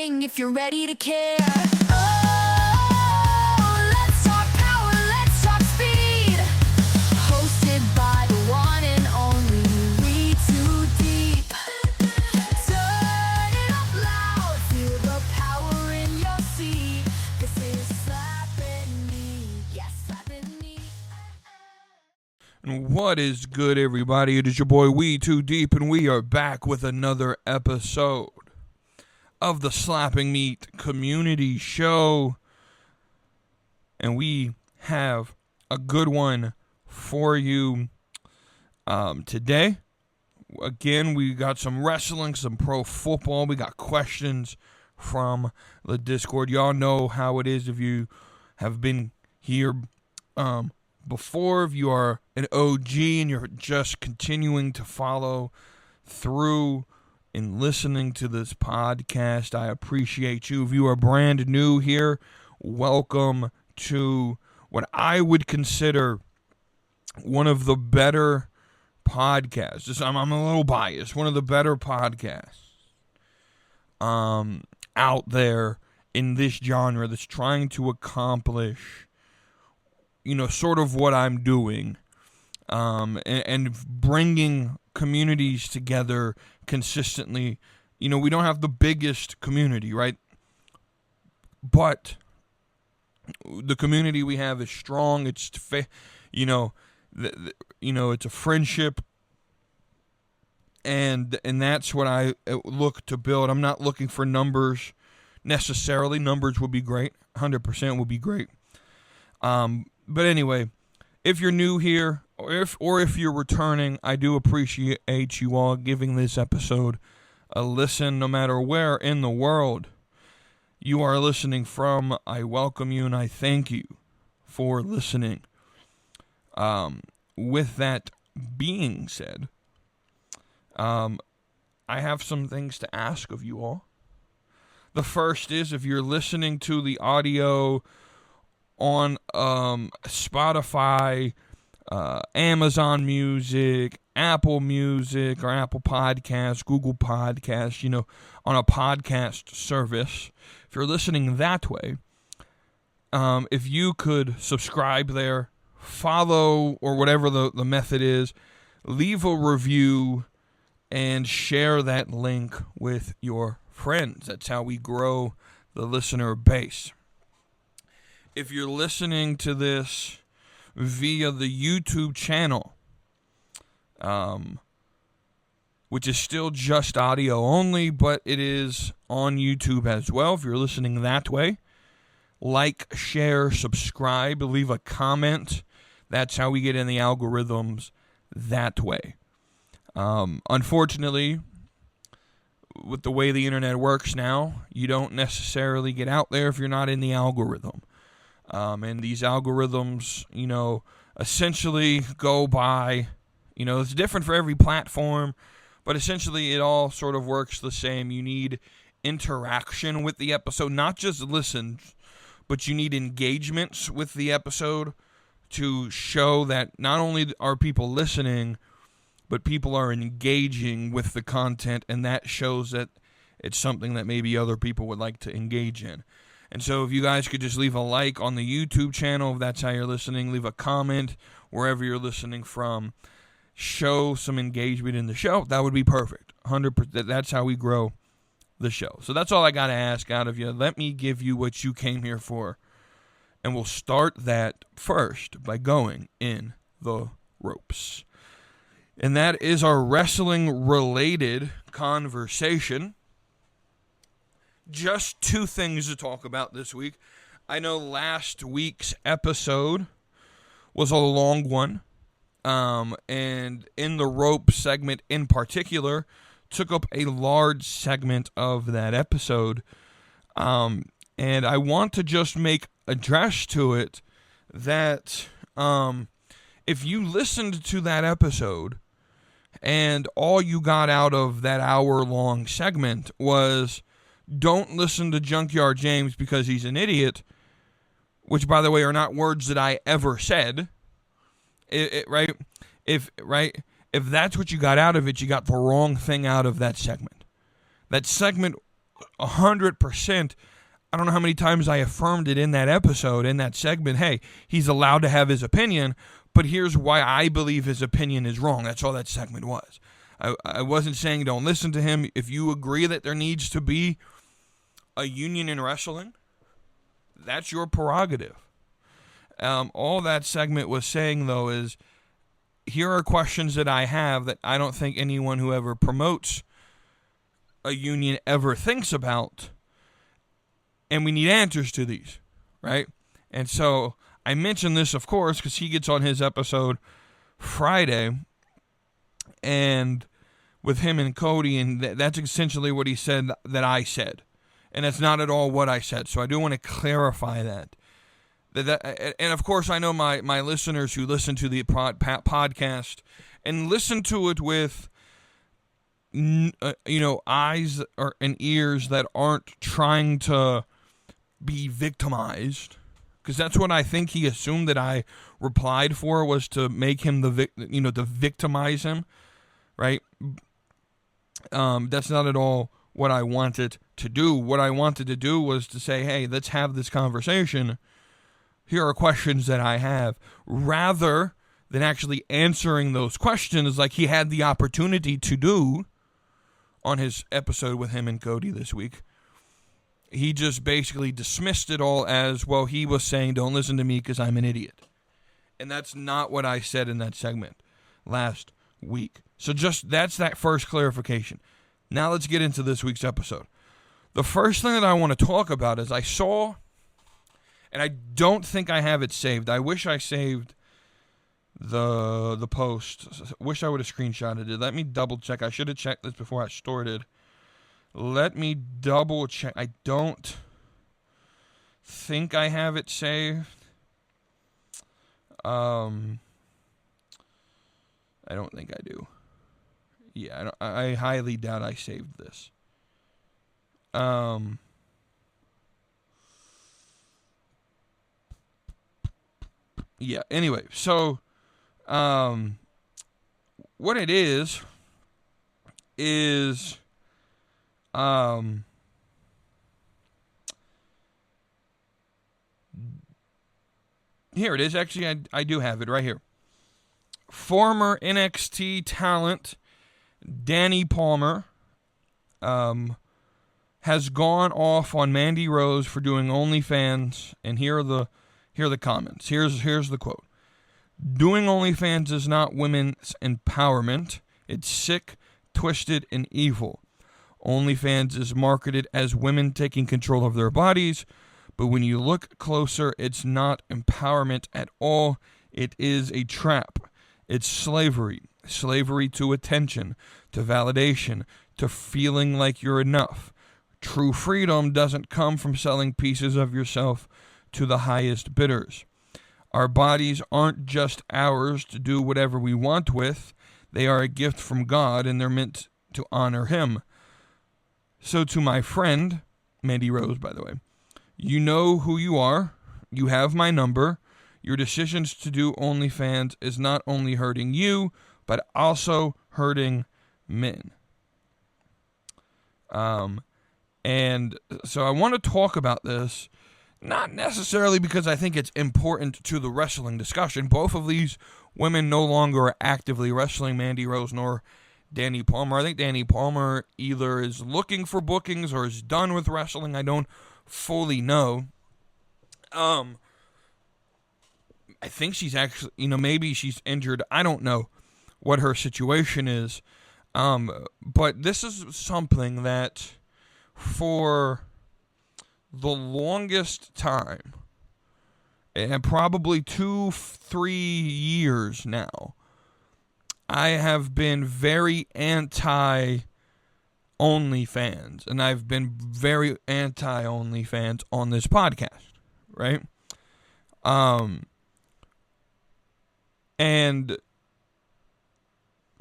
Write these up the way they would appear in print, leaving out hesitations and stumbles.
ring if you're ready to care. Oh, let's talk power, let's talk speed. Hosted by the one and only WETOODEEP. Turn it up loud, feel the power in your seat. This is Slapping Me, yes, Slapping Me. And what is good, everybody? It is your boy WETOODEEP, and we are back with another episode of the Slapping Meat Community Show. And we have a good one for you today. Again, we got some wrestling, some pro football. We got questions from the Discord. Y'all know how it is if you have been here before, if you are an OG and you're just continuing to follow through in listening to this podcast. I appreciate you. If you are brand new here, welcome to what I would consider one of the better podcasts. I'm a little biased. One of the better podcasts out there in this genre that's trying to accomplish, sort of what I'm doing, and bringing communities together consistently. We don't have the biggest community, right? But the community we have is strong. It's, it's a friendship, and that's what I look to build. I'm not looking for numbers necessarily. Numbers would be great. 100% would be great. But anyway, if you're new here, or if you're returning, I do appreciate you all giving this episode a listen, no matter where in the world you are listening from. I welcome you and I thank you for listening. With that being said, I have some things to ask of you all. The first is, if you're listening to the audio on Spotify, Amazon Music, Apple Music, or Apple Podcasts, Google Podcasts, on a podcast service, if you're listening that way, if you could subscribe there, follow, or whatever the method is, leave a review, and share that link with your friends. That's how we grow the listener base. If you're listening to this via the YouTube channel, which is still just audio only, but it is on YouTube as well. If you're listening that way, like, share, subscribe, leave a comment. That's how we get in the algorithms that way. Unfortunately, with the way the internet works now, you don't necessarily get out there if you're not in the algorithm. And these algorithms, essentially go by, it's different for every platform, but essentially it all sort of works the same. You need interaction with the episode, not just listens, but you need engagements with the episode to show that not only are people listening, but people are engaging with the content, and that shows that it's something that maybe other people would like to engage in. And so if you guys could just leave a like on the YouTube channel, if that's how you're listening, leave a comment wherever you're listening from, show some engagement in the show, that would be perfect. 100%. That's how we grow the show. So that's all I got to ask out of you. Let me give you what you came here for. And we'll start that first by going in the ropes. And that is our wrestling-related conversation. Just two things to talk about this week. I know last week's episode was a long one, and in the rope segment in particular took up a large segment of that episode, and I want to just make address to it that if you listened to that episode and all you got out of that hour-long segment was, don't listen to Junkyard James because he's an idiot, which, by the way, are not words that I ever said, right? If that's what you got out of it, you got the wrong thing out of that segment. That segment 100%. I don't know how many times I affirmed it in that episode, in that segment. Hey, he's allowed to have his opinion, but here's why I believe his opinion is wrong. That's all that segment was. I wasn't saying don't listen to him. If you agree that there needs to be a union in wrestling, that's your prerogative. All that segment was saying, though, is here are questions that I have that I don't think anyone who ever promotes a union ever thinks about, and we need answers to these, right? And so I mentioned this, of course, because he gets on his episode Friday, and with him and Cody, and that's essentially what he said that I said. And that's not at all what I said, so I do want to clarify that. And of course, I know my listeners who listen to the podcast and listen to it with eyes and ears that aren't trying to be victimized, because that's what I think he assumed that I replied for, was to make him to victimize him, right? That's not at all what I wanted to do. What I wanted to do was to say, hey, let's have this conversation. Here are questions that I have, rather than actually answering those questions like he had the opportunity to do on his episode with him and Cody this week. He just basically dismissed it all as, well, he was saying, don't listen to me because I'm an idiot. And that's not what I said in that segment last week. So that's that first clarification. Now let's get into this week's episode. The first thing that I want to talk about is I saw, and I don't think I have it saved. I wish I saved the post. Wish I would have screenshotted it. Let me double check. I should have checked this before I stored it. Let me double check. I don't think I have it saved. I don't think I do. Yeah, I highly doubt I saved this. Yeah, anyway, so what it is here it is. Actually, I do have it right here. Former NXT talent Dani Palmer has gone off on Mandy Rose for doing OnlyFans, and here are the comments. Here's the quote. Doing OnlyFans is not women's empowerment. It's sick, twisted, and evil. OnlyFans is marketed as women taking control of their bodies, but when you look closer, it's not empowerment at all. It is a trap. It's slavery. Slavery to attention, to validation, to feeling like you're enough. True freedom doesn't come from selling pieces of yourself to the highest bidders. Our bodies aren't just ours to do whatever we want with. They are a gift from God, and they're meant to honor Him. So to my friend, Mandy Rose, by the way, you know who you are. You have my number. Your decisions to do OnlyFans is not only hurting you, but also hurting men. And so I want to talk about this, not necessarily because I think it's important to the wrestling discussion. Both of these women no longer are actively wrestling, Mandy Rose nor Dani Palmer. I think Dani Palmer either is looking for bookings or is done with wrestling. I don't fully know. I think she's actually, maybe she's injured. I don't know what her situation is. But this is something that for the longest time, and probably 2-3 years now, I have been very anti-OnlyFans, and I've been very anti-OnlyFans on this podcast, right? And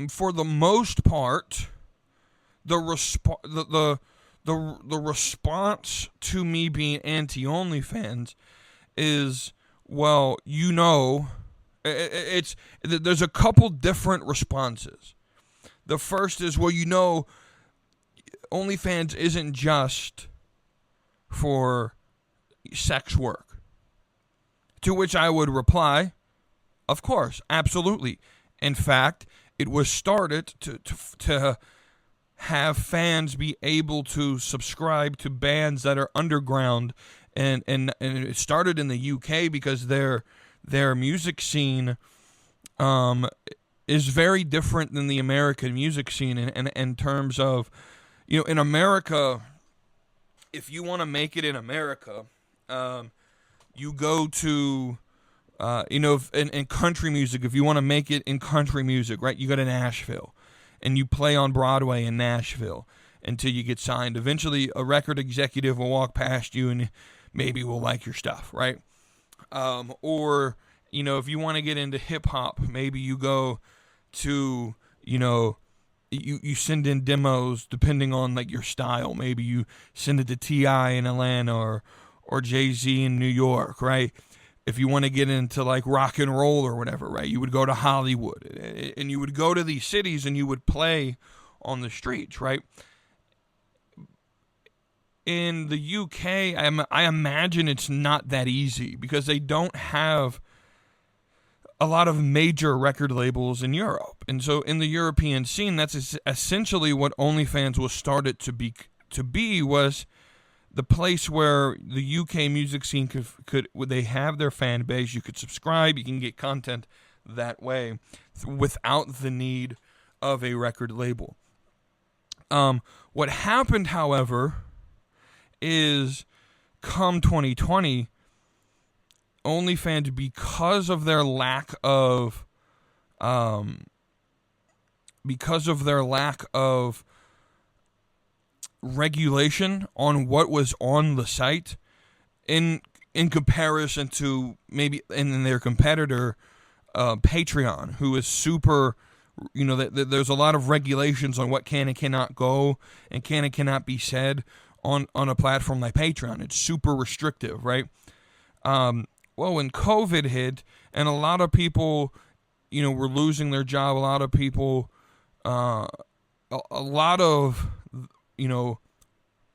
for the most part, the response to me being anti-OnlyFans is, well, there's a couple different responses. The first is, well, OnlyFans isn't just for sex work. To which I would reply, of course, absolutely. In fact, it was started to have fans be able to subscribe to bands that are underground, and it started in the UK because their music scene is very different than the American music scene in terms of, in America, if you want to make it in America, you go to, in country music, if you want to make it in country music, right, you go to Nashville, and you play on Broadway in Nashville until you get signed. Eventually, a record executive will walk past you and maybe will like your stuff, right? Or, if you want to get into hip-hop, maybe you go to, you send in demos depending on, like, your style. Maybe you send it to T.I. in Atlanta or Jay-Z in New York, right? If you want to get into, like, rock and roll or whatever, right, you would go to Hollywood. And you would go to these cities and you would play on the streets, right? In the UK, I imagine it's not that easy because they don't have a lot of major record labels in Europe. And so in the European scene, that's essentially what OnlyFans was started to be was the place where the UK music scene could they have their fan base. You could subscribe, you can get content that way without the need of a record label. What happened, however, is come 2020, OnlyFans, because of their lack of regulation on what was on the site in comparison to maybe in their competitor Patreon, who is super, there's a lot of regulations on what can and cannot go and can and cannot be said on a platform like Patreon. It's super restrictive, right? Well, when COVID hit and a lot of people, were losing their job, a lot of people, a lot of,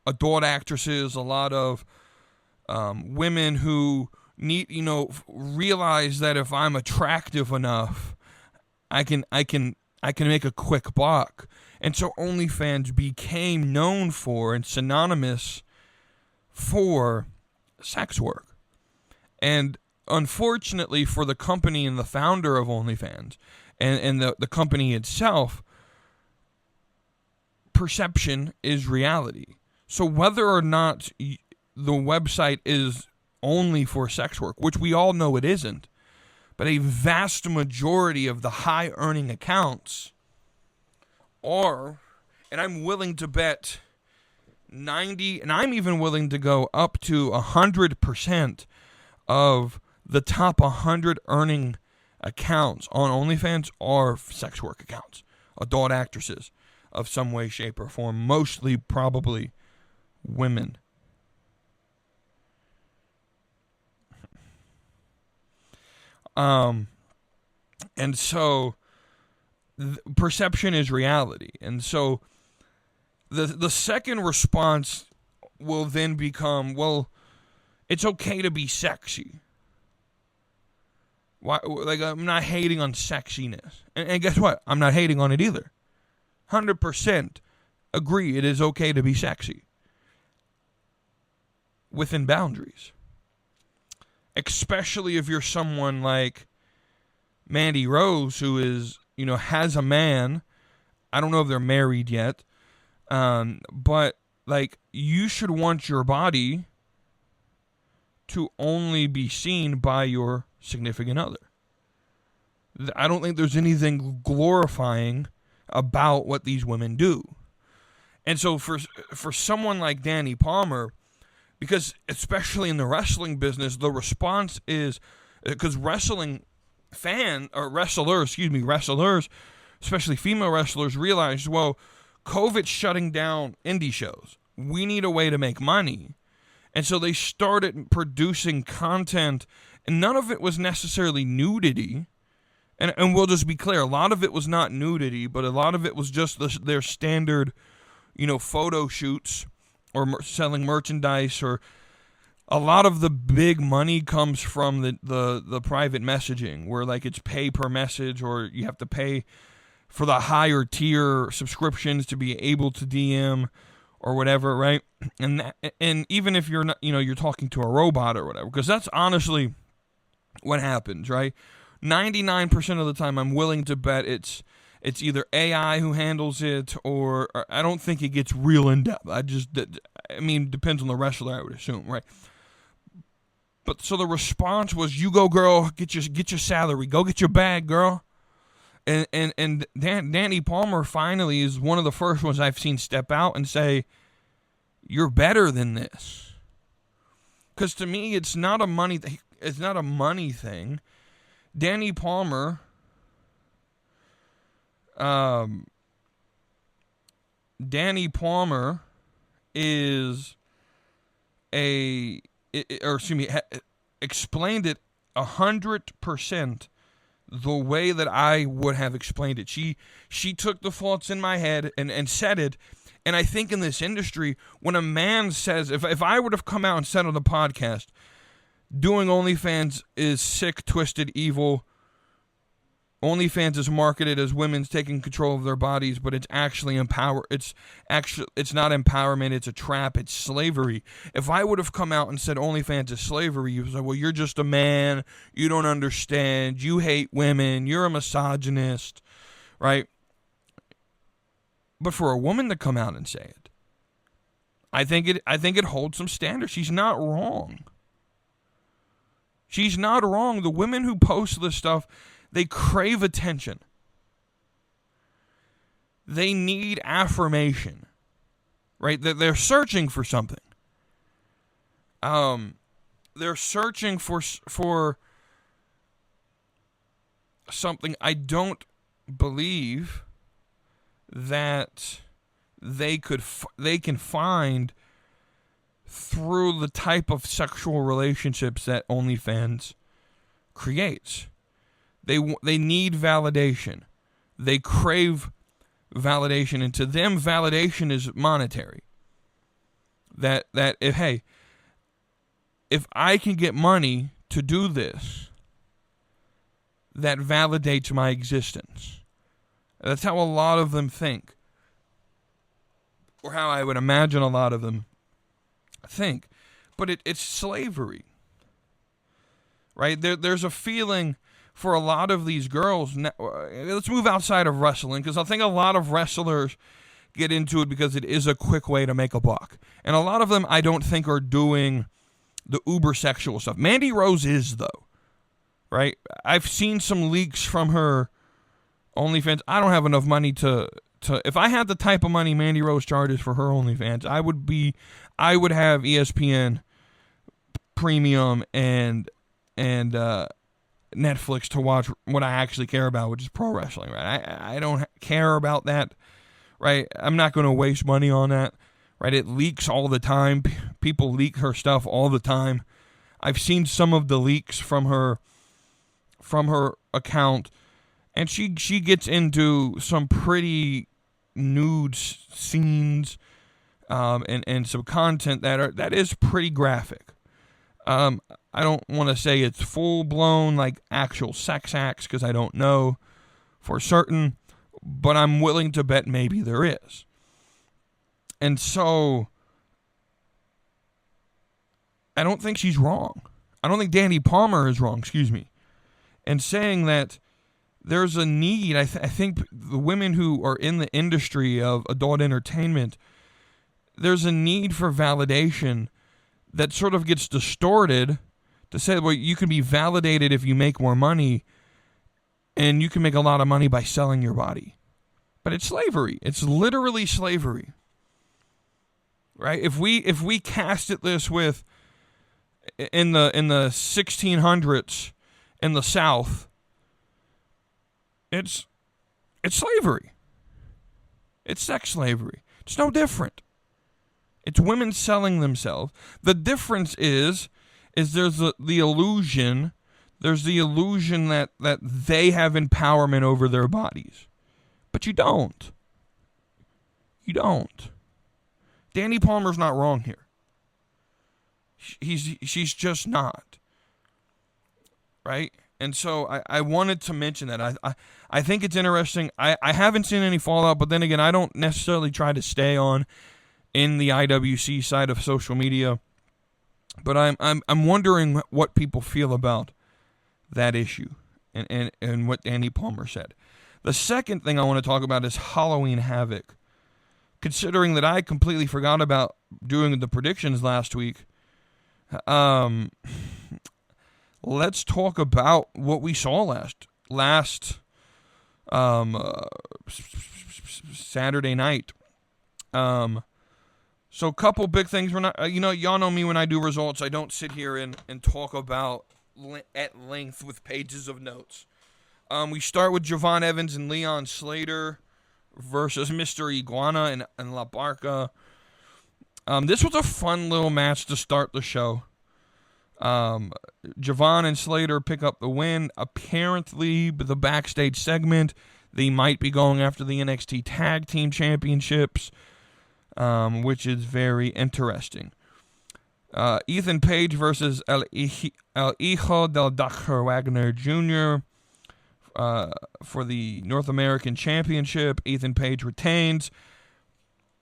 adult actresses, a lot of women who need, realize that if I'm attractive enough, I can make a quick buck. And so OnlyFans became known for and synonymous for sex work. And unfortunately for the company and the founder of OnlyFans and the company itself, perception is reality. So whether or not the website is only for sex work, which we all know it isn't, but a vast majority of the high-earning accounts are, and I'm willing to bet 90, and I'm even willing to go up to 100% of the top 100 earning accounts on OnlyFans are sex work accounts, adult actresses of some way, shape, or form, mostly probably women. And so perception is reality. And so the second response will then become, well, it's okay to be sexy. Why? Like, I'm not hating on sexiness. And guess what? I'm not hating on it either. 100% agree it is okay to be sexy. Within boundaries. Especially if you're someone like Mandy Rose, who is, has a man. I don't know if they're married yet. But, like, you should want your body to only be seen by your significant other. I don't think there's anything glorifying about what these women do. And so for someone like Dani Palmer, because especially in the wrestling business, the response is, because wrestlers, especially female wrestlers, realized, well, COVID's shutting down indie shows. We need a way to make money. And so they started producing content, and none of it was necessarily nudity. And we'll just be clear, a lot of it was not nudity, but a lot of it was just their standard, photo shoots or selling merchandise, or a lot of the big money comes from the private messaging, where like it's pay per message, or you have to pay for the higher tier subscriptions to be able to DM or whatever, right? And even if you're not, you're talking to a robot or whatever, because that's honestly what happens, right? 99% of the time, I'm willing to bet it's either AI who handles it, or I don't think it gets real in depth. Depends on the wrestler, I would assume, right? But so the response was, "You go, girl, get your salary, go get your bag, girl." And Dani Palmer finally is one of the first ones I've seen step out and say, "You're better than this." Because to me, it's not a money thing. Dani Palmer, is explained it 100% the way that I would have explained it. She took the thoughts in my head and said it. And I think in this industry, when a man says, if I would have come out and said on the podcast, doing OnlyFans is sick, twisted, evil. OnlyFans is marketed as women's taking control of their bodies, but it's actually it's not empowerment, it's a trap, it's slavery. If I would have come out and said OnlyFans is slavery, you would say, well, you're just a man, you don't understand, you hate women, you're a misogynist, right? But for a woman to come out and say it, I think it holds some standards. She's not wrong. She's not wrong. The women who post this stuff, they crave attention. They need affirmation, right? They're searching for something. They're searching for something. I don't believe that they can find through the type of sexual relationships that OnlyFans creates. They need validation. They crave validation, and to them, validation is monetary. That if I can get money to do this, that validates my existence. That's how a lot of them think, or how I would imagine a lot of them think. But it's slavery, right? There's a feeling for a lot of these girls. Let's move outside of wrestling, because I think a lot of wrestlers get into it because it is a quick way to make a buck. And a lot of them I don't think are doing the uber sexual stuff. Mandy Rose is, though, right? I've seen some leaks from her OnlyFans. I don't have enough money to if I had the type of money Mandy Rose charges for her OnlyFans, I would have ESPN Premium and Netflix to watch what I actually care about, which is pro wrestling, right? I don't care about that, right? I'm not going to waste money on that, right? It leaks all the time. People leak her stuff all the time. I've seen some of the leaks from her account, and she gets into some pretty nude scenes and some content that is pretty graphic. I don't want to say it's full-blown, like, actual sex acts, because I don't know for certain, but I'm willing to bet maybe there is. And so, I don't think she's wrong. I don't think Dani Palmer is wrong, and saying that there's a need. I think the women who are in the industry of adult entertainment, there's a need for validation that sort of gets distorted to say, well, you can be validated if you make more money, and you can make a lot of money by selling your body. But it's slavery. It's literally slavery, right? If we cast it this with in the 1600s in the South, it's slavery. It's sex slavery. It's no different. It's women selling themselves. The difference is there's the illusion. There's the illusion that they have empowerment over their bodies. But you don't. You don't. Dani Palmer's not wrong here. She's just not. Right? And so I wanted to mention that. I think it's interesting. I haven't seen any fallout, but then again, I don't necessarily try to stay on in the IWC side of social media. But I'm wondering what people feel about that issue and what Dani Palmer said. The second thing I want to talk about is Halloween Havoc. Considering that I completely forgot about doing the predictions last week, let's talk about what we saw last Saturday night. So a couple big things. We're not, y'all know me when I do results. I don't sit here and talk about at length with pages of notes. We start with Javon Evans and Leon Slater versus Mr. Iguana and La Barca. This was a fun little match to start the show. Javon and Slater pick up the win. Apparently, the backstage segment, they might be going after the NXT Tag Team Championships, which is very interesting. Ethan Page versus El Hijo del Dr. Wagner Jr. For the North American Championship. Ethan Page retains.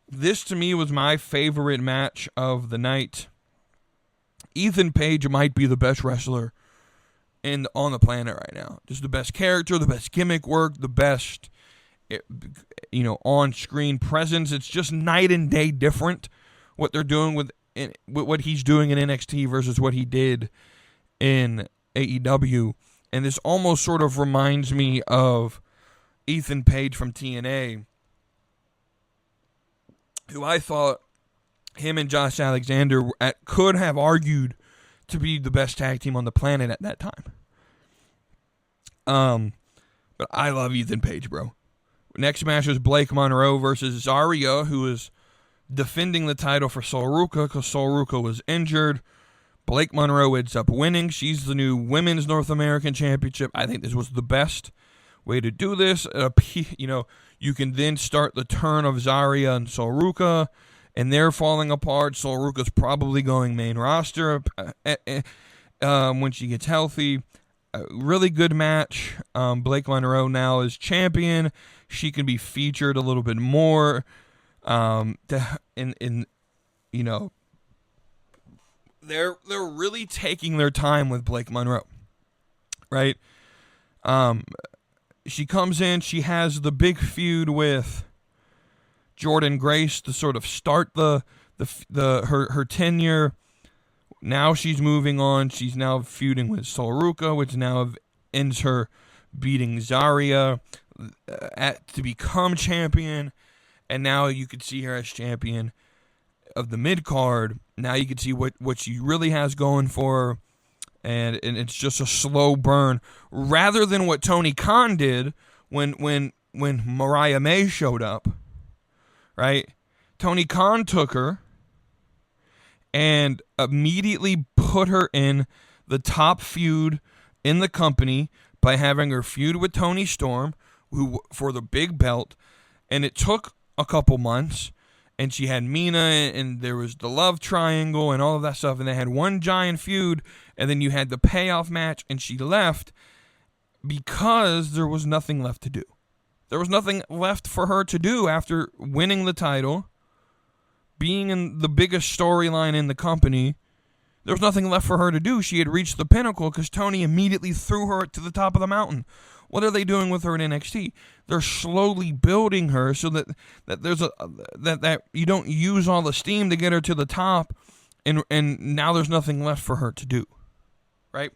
This, to me, was my favorite match of the night. Ethan Page might be the best wrestler on the planet right now. Just the best character, the best gimmick work, the best on-screen presence. It's just night and day different what they're doing with what he's doing in NXT versus what he did in AEW. And this almost sort of reminds me of Ethan Page from TNA, who I thought him and Josh Alexander could have argued to be the best tag team on the planet at that time. But I love Ethan Page, bro. Next match was Blake Monroe versus Zarya, who is defending the title for Sol Ruca because Sol Ruca was injured. Blake Monroe ends up winning. She's the new Women's North American Championship. I think this was the best way to do this. You can then start the turn of Zarya and Sol Ruca, and they're falling apart. Sol Ruca's probably going main roster when she gets healthy. Really good match. Blake Monroe now is champion. She can be featured a little bit more. They're really taking their time with Blake Monroe, right? She comes in. She has the big feud with Jordynne Grace to sort of start her tenure. Now she's moving on. She's now feuding with Sol Ruca, which now ends her beating Zarya to become champion. And now you could see her as champion of the mid-card. Now you can see what she really has going for her. And it's just a slow burn. Rather than what Tony Khan did when Mariah May showed up. Right? Tony Khan took her and immediately put her in the top feud in the company by having her feud with Tony Storm for the big belt. And it took a couple months, and she had Mina, and there was the love triangle and all of that stuff, and they had one giant feud, and then you had the payoff match, and she left because there was nothing left to do. There was nothing left for her to do after winning the title, being in the biggest storyline in the company. There was nothing left for her to do. She had reached the pinnacle because Tony immediately threw her to the top of the mountain. What are they doing with her in NXT? They're slowly building her so that you don't use all the steam to get her to the top, and now there's nothing left for her to do, right?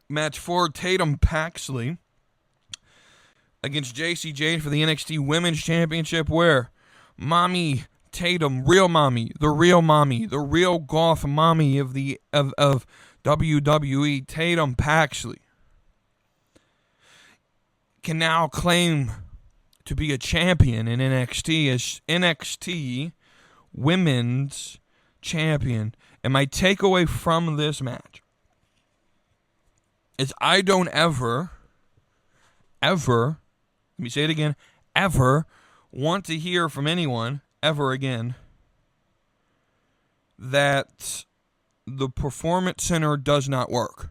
Match 4, Tatum Paxley against JC Jane for the NXT Women's Championship, where Mommy Tatum, the real goth mommy of WWE, Tatum Paxley, can now claim to be a champion in NXT as NXT Women's Champion. And my takeaway from this match is I don't ever, let me say it again, ever want to hear from anyone ever again that the Performance Center does not work.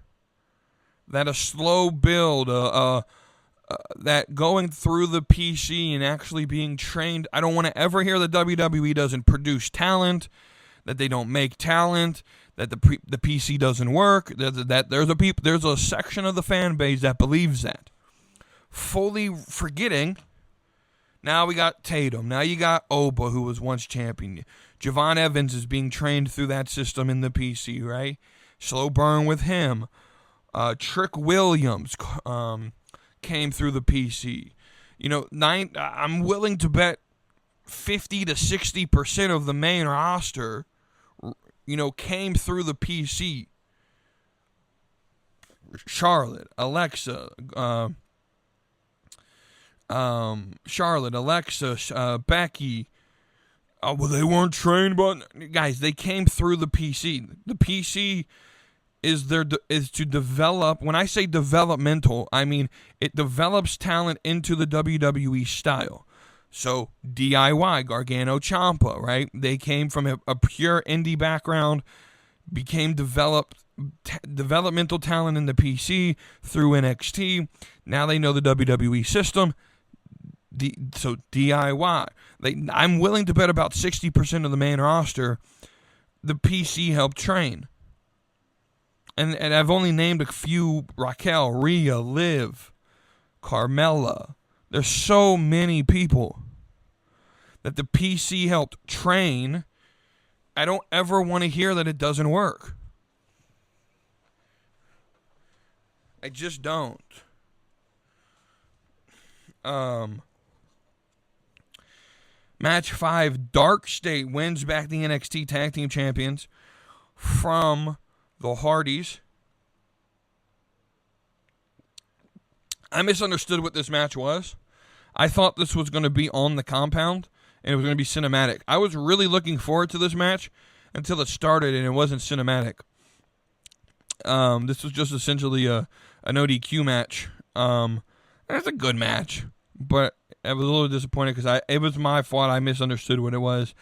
That a slow build, that going through the PC and actually being trained. I don't want to ever hear the WWE doesn't produce talent, that they don't make talent, that the PC doesn't work, that there's a section of the fan base that believes that. Fully forgetting, now we got Tatum. Now you got Oba, who was once champion. Javon Evans is being trained through that system in the PC, right? Slow burn with him. Trick Williams came through the PC. I'm willing to bet 50 to 60% of the main roster, came through the PC. Charlotte, Alexa, Becky. Well, they weren't trained, but guys, they came through the PC. The PC is to develop. When I say developmental, I mean it develops talent into the WWE style. So DIY, Gargano, Ciampa, right? They came from a pure indie background, became developmental talent in the PC through NXT. Now they know the WWE system. So DIY. I'm willing to bet about 60% of the main roster, the PC helped train. And I've only named a few: Raquel, Rhea, Liv, Carmella. There's so many people that the PC helped train. I don't ever want to hear that it doesn't work. I just don't. Match 5, Dark State wins back the NXT Tag Team Champions from the Hardys. I misunderstood what this match was. I thought this was going to be on the compound and it was going to be cinematic. I was really looking forward to this match until it started and it wasn't cinematic. This was just essentially an ODQ match. It's a good match, but I was a little disappointed because it was my fault. I misunderstood what it was.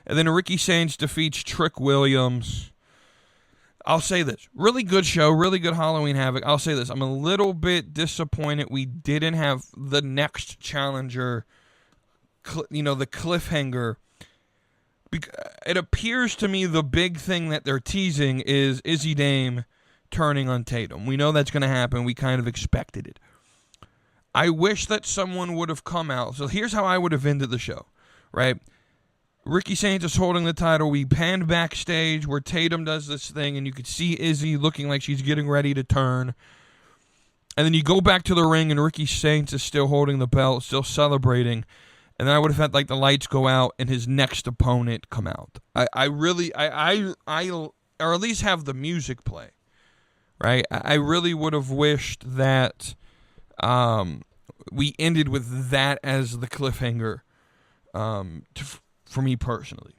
And then Ricky Sainz defeats Trick Williams. I'll say this. Really good show. Really good Halloween Havoc. I'll say this. I'm a little bit disappointed we didn't have the next challenger, the cliffhanger. It appears to me the big thing that they're teasing is Izzy Dame turning on Tatum. We know that's going to happen. We kind of expected it. I wish that someone would have come out. So here's how I would have ended the show, right? Ricky Sainz is holding the title. We panned backstage where Tatum does this thing, and you could see Izzy looking like she's getting ready to turn. And then you go back to the ring, and Ricky Sainz is still holding the belt, still celebrating. And then I would have had like the lights go out and his next opponent come out. Or at least have the music play, right? I really would have wished that we ended with that as the cliffhanger for me personally.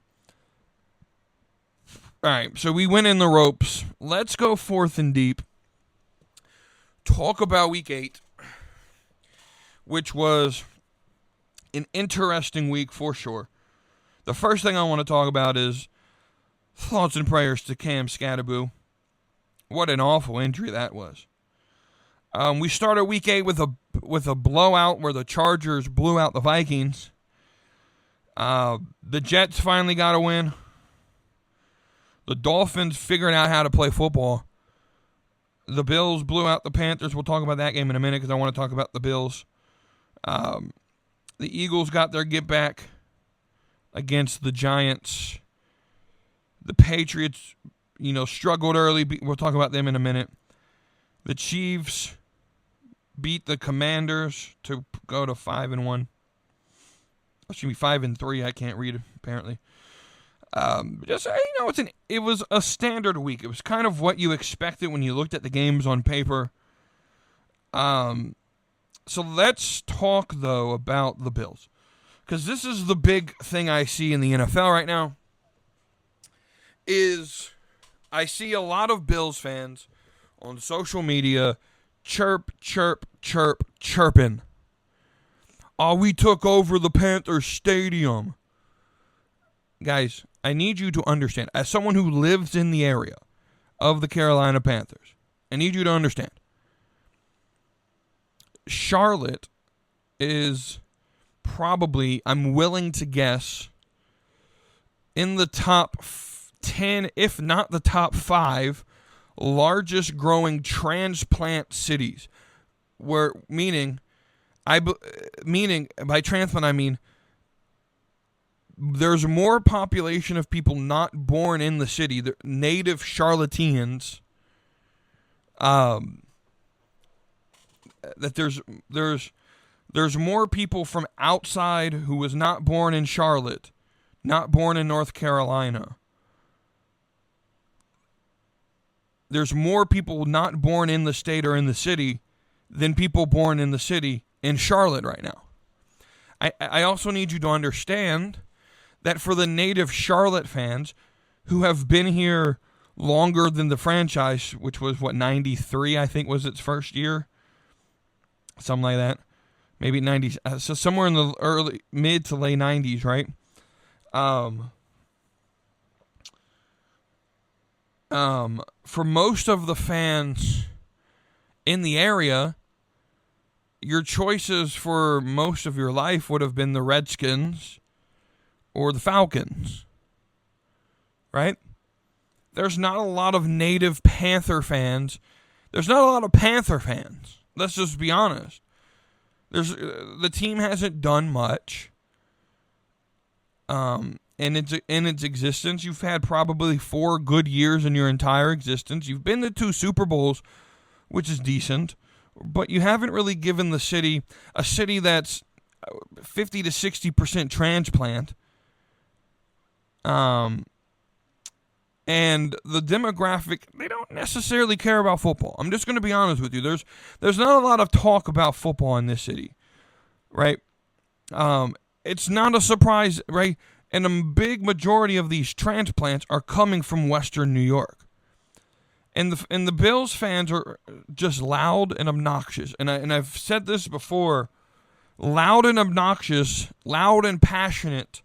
All right, so we went in the ropes. Let's go fourth and deep. Talk about week 8, which was an interesting week for sure. The first thing I want to talk about is thoughts and prayers to Cam Scatterboo. What an awful injury that was. We started week 8 with a blowout where the Chargers blew out the Vikings. The Jets finally got a win. The Dolphins figured out how to play football. The Bills blew out the Panthers. We'll talk about that game in a minute because I want to talk about the Bills. The Eagles got their get back against the Giants. The Patriots, struggled early. We'll talk about them in a minute. The Chiefs beat the Commanders to go to 5-1. Excuse me, 5-3. I can't read apparently. It was a standard week. It was kind of what you expected when you looked at the games on paper. So let's talk though about the Bills, because this is the big thing I see in the NFL right now. Is I see a lot of Bills fans on social media chirping. Oh, we took over the Panthers Stadium. Guys, I need you to understand, as someone who lives in the area of the Carolina Panthers, I need you to understand. Charlotte is probably, I'm willing to guess, in the top 10, if not the top 5, largest growing transplant cities. Where meaning by transplant I mean there's more population of people not born in the city, the native Charlotteans. That there's more people from outside who was not born in Charlotte, not born in North Carolina. There's more people not born in the state or in the city than people born in the city in Charlotte right now. I also need you to understand that for the native Charlotte fans who have been here longer than the franchise, which was, 93, I think was its first year? Something like that. Maybe 90s. So somewhere in the mid to late 90s, right? For most of the fans in the area, your choices for most of your life would have been the Redskins or the Falcons, right? There's not a lot of native Panther fans. There's not a lot of Panther fans. Let's just be honest. The team hasn't done much. In its existence, you've had probably 4 good years in your entire existence. You've been to 2 Super Bowls, which is decent, but you haven't really given the city, a city that's 50 to 60% transplant, and the demographic, they don't necessarily care about football. I'm just going to be honest with you. There's not a lot of talk about football in this city, right? It's not a surprise, right? And a big majority of these transplants are coming from Western New York. And the Bills fans are just loud and obnoxious. And I've said this before, loud and obnoxious, loud and passionate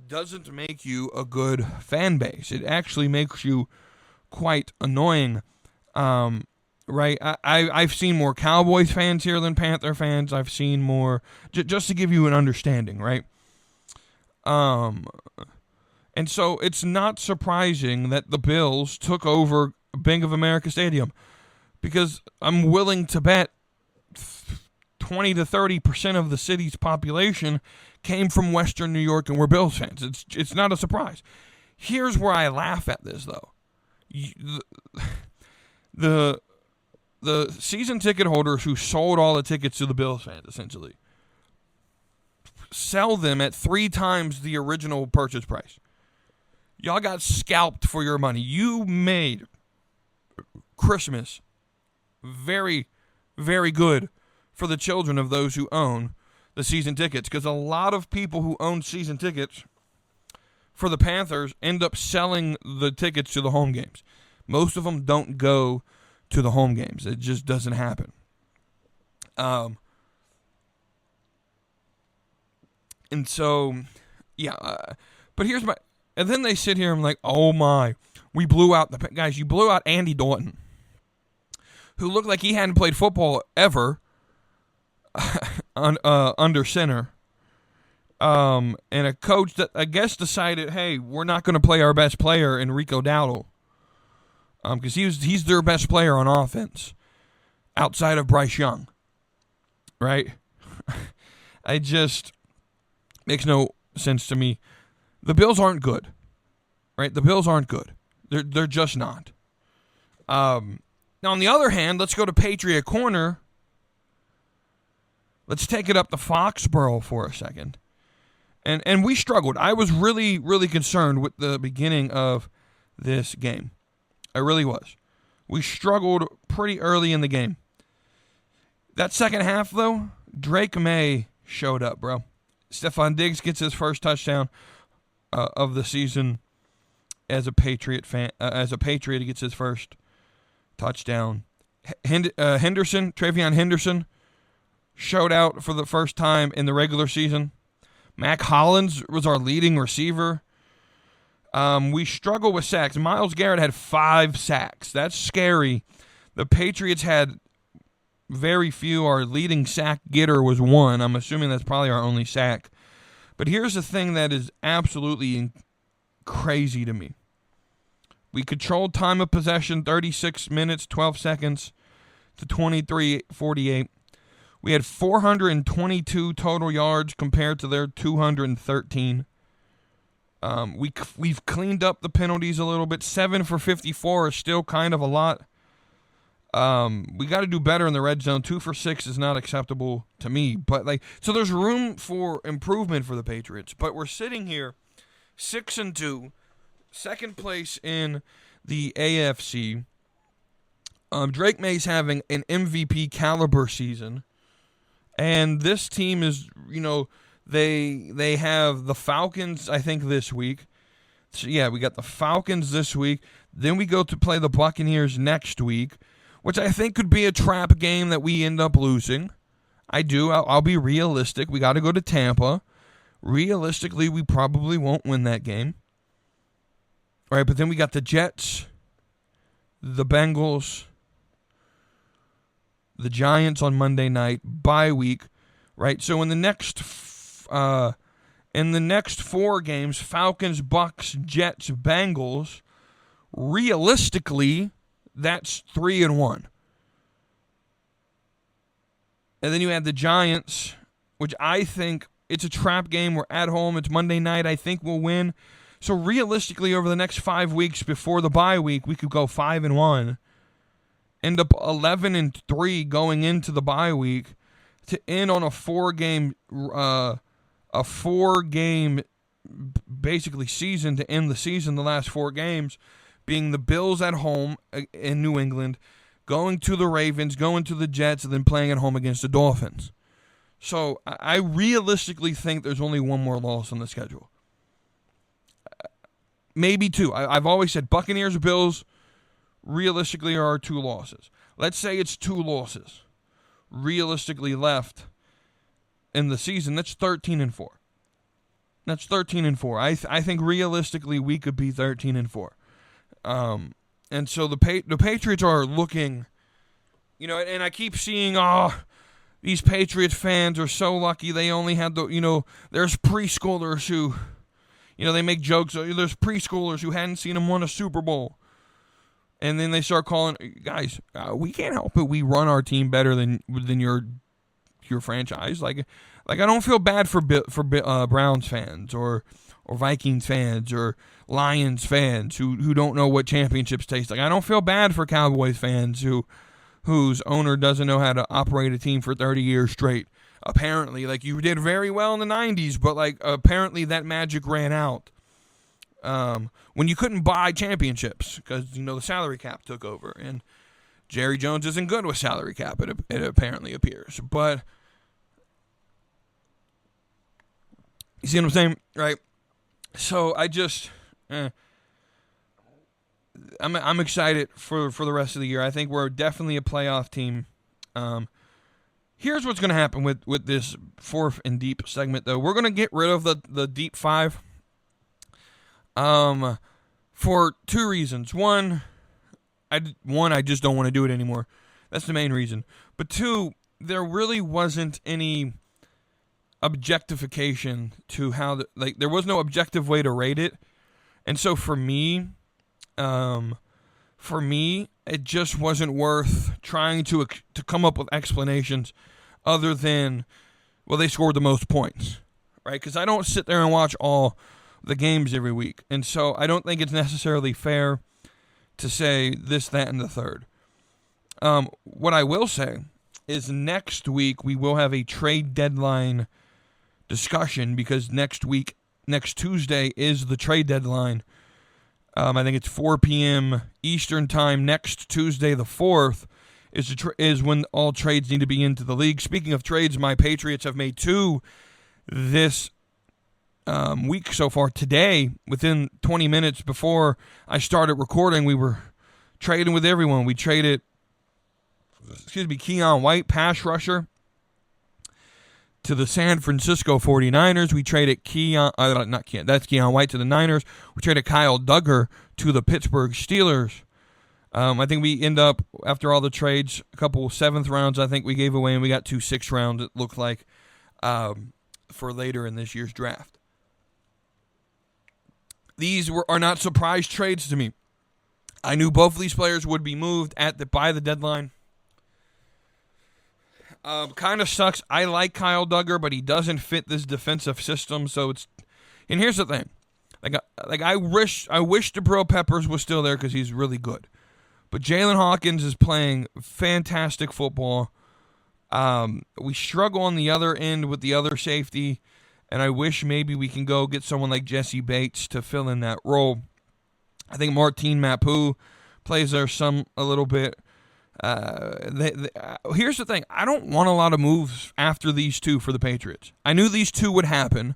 doesn't make you a good fan base. It actually makes you quite annoying. Right? I've seen more Cowboys fans here than Panther fans. I've seen more, just to give you an understanding, right? And so it's not surprising that the Bills took over Bank of America Stadium, because I'm willing to bet 20 to 30% of the city's population came from Western New York and were Bills fans. It's not a surprise. Here's where I laugh at this, though. The season ticket holders who sold all the tickets to the Bills fans, essentially, sell them at 3 times the original purchase price. Y'all got scalped for your money. You made Christmas very, very good for the children of those who own the season tickets, because a lot of people who own season tickets for the Panthers end up selling the tickets to the home games. Most of them don't go to the home games. It just doesn't happen. And so, yeah. But here's my... And then they sit here and I'm like, oh my, we blew out the... Guys, you blew out Andy Dalton, who looked like he hadn't played football ever under center. And a coach that I guess decided, hey, we're not going to play our best player, Enrico Dowdle. Because he's their best player on offense outside of Bryce Young. Right? Makes no sense to me. The Bills aren't good. Right? The Bills aren't good. They're just not. Now, on the other hand, let's go to Patriot Corner. Let's take it up to Foxborough for a second. And we struggled. I was really, really concerned with the beginning of this game. I really was. We struggled pretty early in the game. That second half, though, Drake May showed up, bro. Stephon Diggs gets his first touchdown of the season as a Patriot fan. As a Patriot, he gets his first touchdown. TreVeyon Henderson showed out for the first time in the regular season. Mac Hollins was our leading receiver. We struggle with sacks. Myles Garrett had 5 sacks. That's scary. The Patriots had very few. Our leading sack getter was 1. I'm assuming that's probably our only sack. But here's the thing that is absolutely crazy to me. We controlled time of possession 36 minutes, 12 seconds to 23:48. We had 422 total yards compared to their 213. We've cleaned up the penalties a little bit. 7 for 54 is still kind of a lot. We got to do better in the red zone. 2 for 6 is not acceptable to me. But so there's room for improvement for the Patriots. But we're sitting here 6-2, second place in the AFC. Drake May's having an MVP caliber season. And this team is, they have the Falcons, I think, this week. So, yeah, we got the Falcons this week. Then we go to play the Buccaneers next week, which I think could be a trap game that we end up losing. I do. I'll be realistic. We got to go to Tampa. Realistically, we probably won't win that game. All right, but then we got the Jets, the Bengals, the Giants on Monday night, bye week, right? So in the next 4 games, Falcons, Bucks, Jets, Bengals, realistically, that's 3-1. And then you add the Giants, which I think it's a trap game. We're at home. It's Monday night. I think we'll win. So realistically, over the next 5 weeks before the bye week, we could go 5-1. End up 11-3 going into the bye week to end on a 4-game basically season to end the season. The last 4 games being the Bills at home in New England, going to the Ravens, going to the Jets, and then playing at home against the Dolphins. So I realistically think there's only 1 more loss on the schedule. Maybe 2. I've always said Buccaneers or Bills realistically are our 2 losses. Let's say it's 2 losses realistically left in the season. That's 13-4. That's 13-4. I think realistically we could be 13-4. And so the Patriots are looking, and I keep seeing, these Patriots fans are so lucky they only had there's preschoolers who, they make jokes. There's preschoolers who hadn't seen them win a Super Bowl. And then they start calling, guys, we can't help it. We run our team better than your franchise. Like I don't feel bad for Browns fans or Vikings fans or Lions fans who don't know what championships taste like. I don't feel bad for Cowboys fans whose owner doesn't know how to operate a team for 30 years straight. Apparently, you did very well in the 90s, but apparently that magic ran out. When you couldn't buy championships because, the salary cap took over. And Jerry Jones isn't good with salary cap, it apparently appears. But, you see what I'm saying? Right? So, I just, I'm excited for the rest of the year. I think we're definitely a playoff team. Here's what's going to happen with this 4th and deep segment, though. We're going to get rid of the deep 5. For 2 reasons. One, I just don't want to do it anymore. That's the main reason. But 2, there really wasn't any objectification to how there was no objective way to rate it. And so for me, it just wasn't worth trying to come up with explanations other than, well, they scored the most points, right? Because I don't sit there and watch all the games every week. And so I don't think it's necessarily fair to say this, that, and the third. What I will say is next week we will have a trade deadline discussion because next Tuesday is the trade deadline. I think it's 4 p.m. Eastern time. Next Tuesday, the 4th, is when all trades need to be into the league. Speaking of trades, my Patriots have made 2 this week so far. Today, within 20 minutes before I started recording, we were trading with everyone. We traded, Keon White, pass rusher, to the San Francisco 49ers. We traded that's Keon White to the Niners. We traded Kyle Duggar to the Pittsburgh Steelers. I think we end up, after all the trades, a couple 7th rounds I think we gave away, and we got 2 6th rounds, it looked like, for later in this year's draft. These are not surprise trades to me. I knew both of these players would be moved by the deadline. Kind of sucks. I like Kyle Duggar, but he doesn't fit this defensive system. So and here's the thing, I wish Jabril Peppers was still there because he's really good, but Jalen Hawkins is playing fantastic football. We struggle on the other end with the other safety, and I wish maybe we can go get someone like Jesse Bates to fill in that role. I think Martin Mapu plays there a little bit. Here's the thing. I don't want a lot of moves after these two for the Patriots. I knew these two would happen,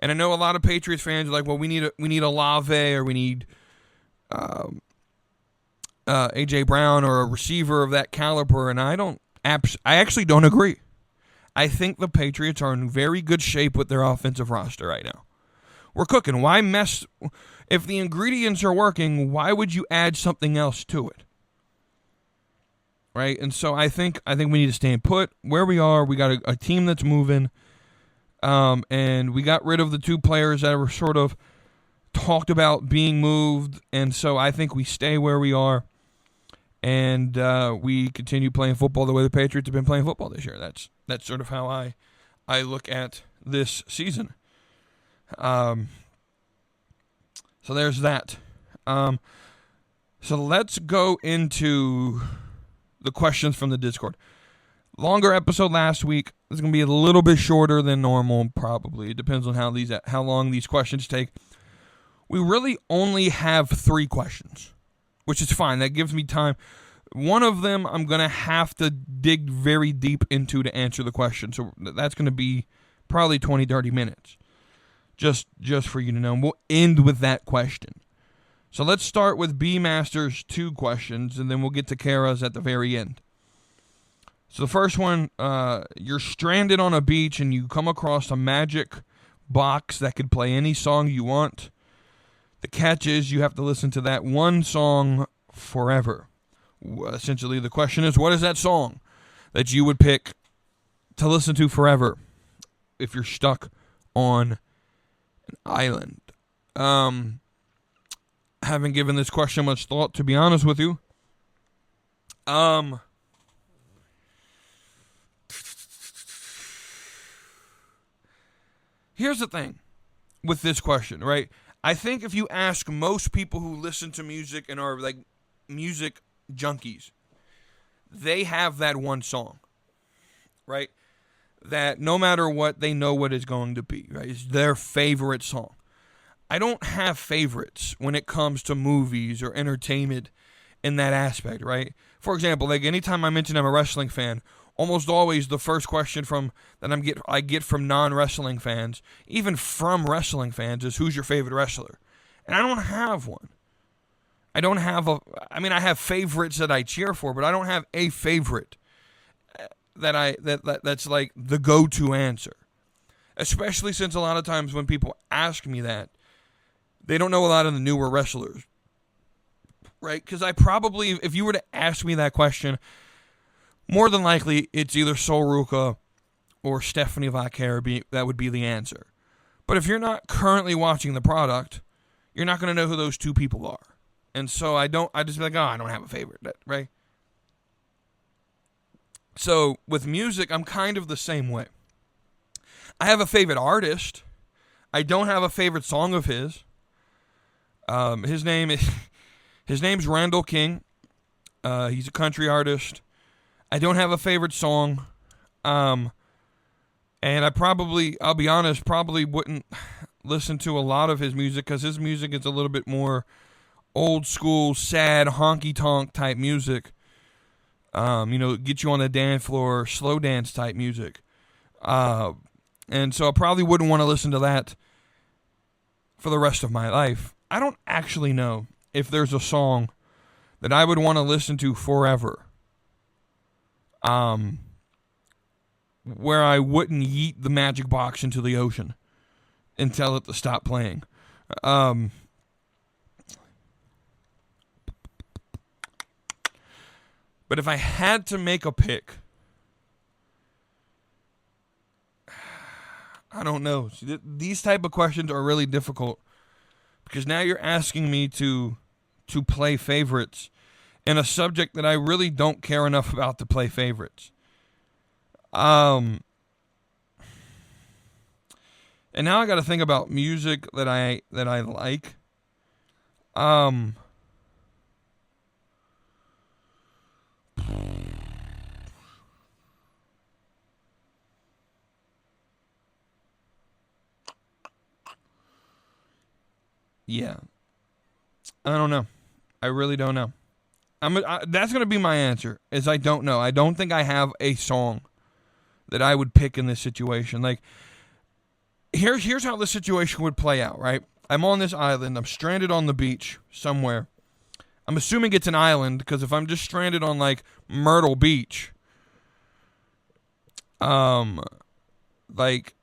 and I know a lot of Patriots fans are like, well, we need a Lave, or we need A.J. Brown or a receiver of that caliber, and I actually don't agree. I think the Patriots are in very good shape with their offensive roster right now. We're cooking. Why mess? If the ingredients are working, why would you add something else to it? Right? And so I think we need to stay put where we are. We got a team that's moving, and we got rid of the 2 players that were sort of talked about being moved, and so I think we stay where we are, and we continue playing football the way the Patriots have been playing football this year. That's sort of how I look at this season. So there's that. So let's go into the questions from the Discord. Longer episode last week. It's going to be a little bit shorter than normal, probably. It depends on how long these questions take. We really only have 3 questions, which is fine. That gives me time. One of them I'm going to have to dig very deep into to answer the question. So that's going to be probably 20, 30 minutes. Just for you to know. We'll end with that question. So let's start with B Master's 2 questions, and then we'll get to Kara's at the very end. So the first one, you're stranded on a beach and you come across a magic box that could play any song you want. The catch is you have to listen to that one song forever. Essentially, the question is, what is that song that you would pick to listen to forever if you're stuck on an island? Haven't given this question much thought, to be honest with you. Here's the thing with this question, right? I think if you ask most people who listen to music and are like music junkies, they have that one song, right? That no matter what, they know what it's going to be, right? It's their favorite song. I don't have favorites when it comes to movies or entertainment in that aspect, right? For example, like anytime I mention I'm a wrestling fan, almost always the first question I get from non-wrestling fans, even from wrestling fans, is who's your favorite wrestler? And I don't have one. I have favorites that I cheer for, but I don't have a favorite that's like the go-to answer. Especially since a lot of times when people ask me that, they don't know a lot of the newer wrestlers, right? Because if you were to ask me that question, more than likely it's either Sol Ruca or Stephanie Vaquer. That would be the answer. But if you're not currently watching the product, you're not going to know who those 2 people are. And so I just be like, I don't have a favorite, right? So with music, I'm kind of the same way. I have a favorite artist. I don't have a favorite song of his. His name's Randall King. He's a country artist. I don't have a favorite song. And I'll be honest, probably wouldn't listen to a lot of his music because his music is a little bit more old school, sad, honky-tonk type music. Get you on the dance floor, slow dance type music. And so I probably wouldn't want to listen to that for the rest of my life. I don't actually know if there's a song that I would want to listen to forever. where I wouldn't yeet the magic box into the ocean and tell it to stop playing. But if I had to make a pick, I don't know. See, these type of questions are really difficult because now you're asking me to play favorites in a subject that I really don't care enough about to play favorites. And now I got to think about music that I like. Yeah. I don't know. I really don't know. That's going to be my answer, is I don't know. I don't think I have a song that I would pick in this situation. Like, here's how the situation would play out, right? I'm on this island. I'm stranded on the beach somewhere. I'm assuming it's an island, because if I'm just stranded on, like, Myrtle Beach, like,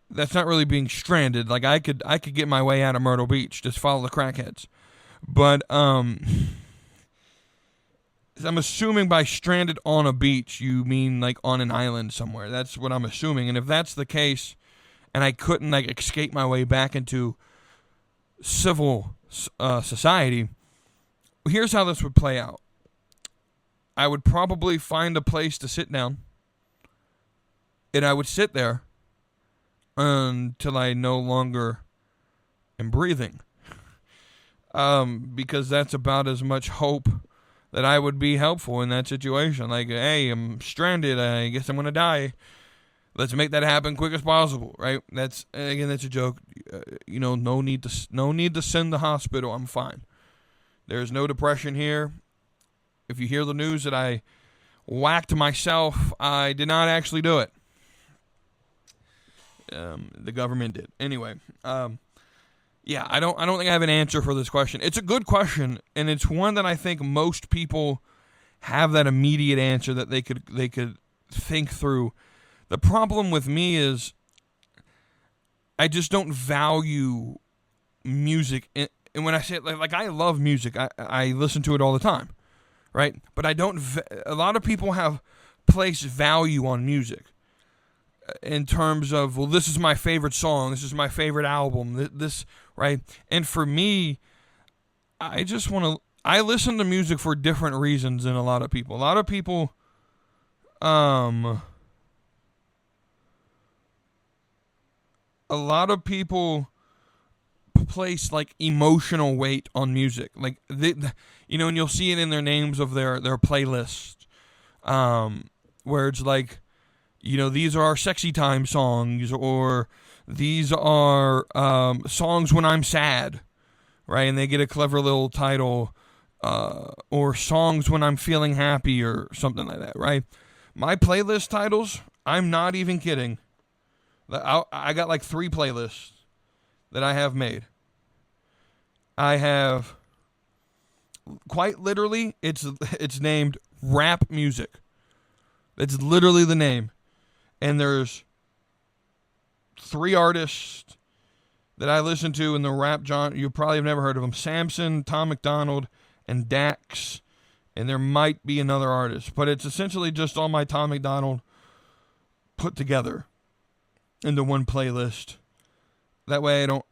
that's not really being stranded. Like, I could get my way out of Myrtle Beach, just follow the crackheads. But, I'm assuming by stranded on a beach, you mean, like, on an island somewhere. That's what I'm assuming. And if that's the case, and I couldn't, like, escape my way back into civil society, here's how this would play out. I would probably find a place to sit down, and I would sit there until I no longer am breathing. Because that's about as much hope that I would be helpful in that situation. Like, hey, I'm stranded. I guess I'm going to die. Let's make that happen quick as possible, right? That's a joke. No need to send the hospital. I'm fine. There's no depression here. If you hear the news that I whacked myself, I did not actually do it. The government did. Anyway, yeah, I don't think I have an answer for this question. It's a good question, and it's one that I think most people have that immediate answer that they could think through. The problem with me is I just don't value music. And when I say it, like I love music, I listen to it all the time, right? But I don't. A lot of people have placed value on music in terms of, well, this is my favorite song, this is my favorite album, this, right? And for me, I listen to music for different reasons than a lot of people. A lot of people, place like emotional weight on music, like and you'll see it in their names of their playlist, where it's like, these are our sexy time songs, or these are songs when I'm sad, right? And they get a clever little title, or songs when I'm feeling happy, or something like that, right? My playlist titles, I'm not even kidding. I got like 3 playlists that I have made. I have, quite literally, it's named rap music. That's literally the name. And there's 3 artists that I listen to in the rap genre. You probably have never heard of them. Samson, Tom McDonald, and Dax. And there might be another artist. But it's essentially just all my Tom McDonald put together into one playlist. That way I don't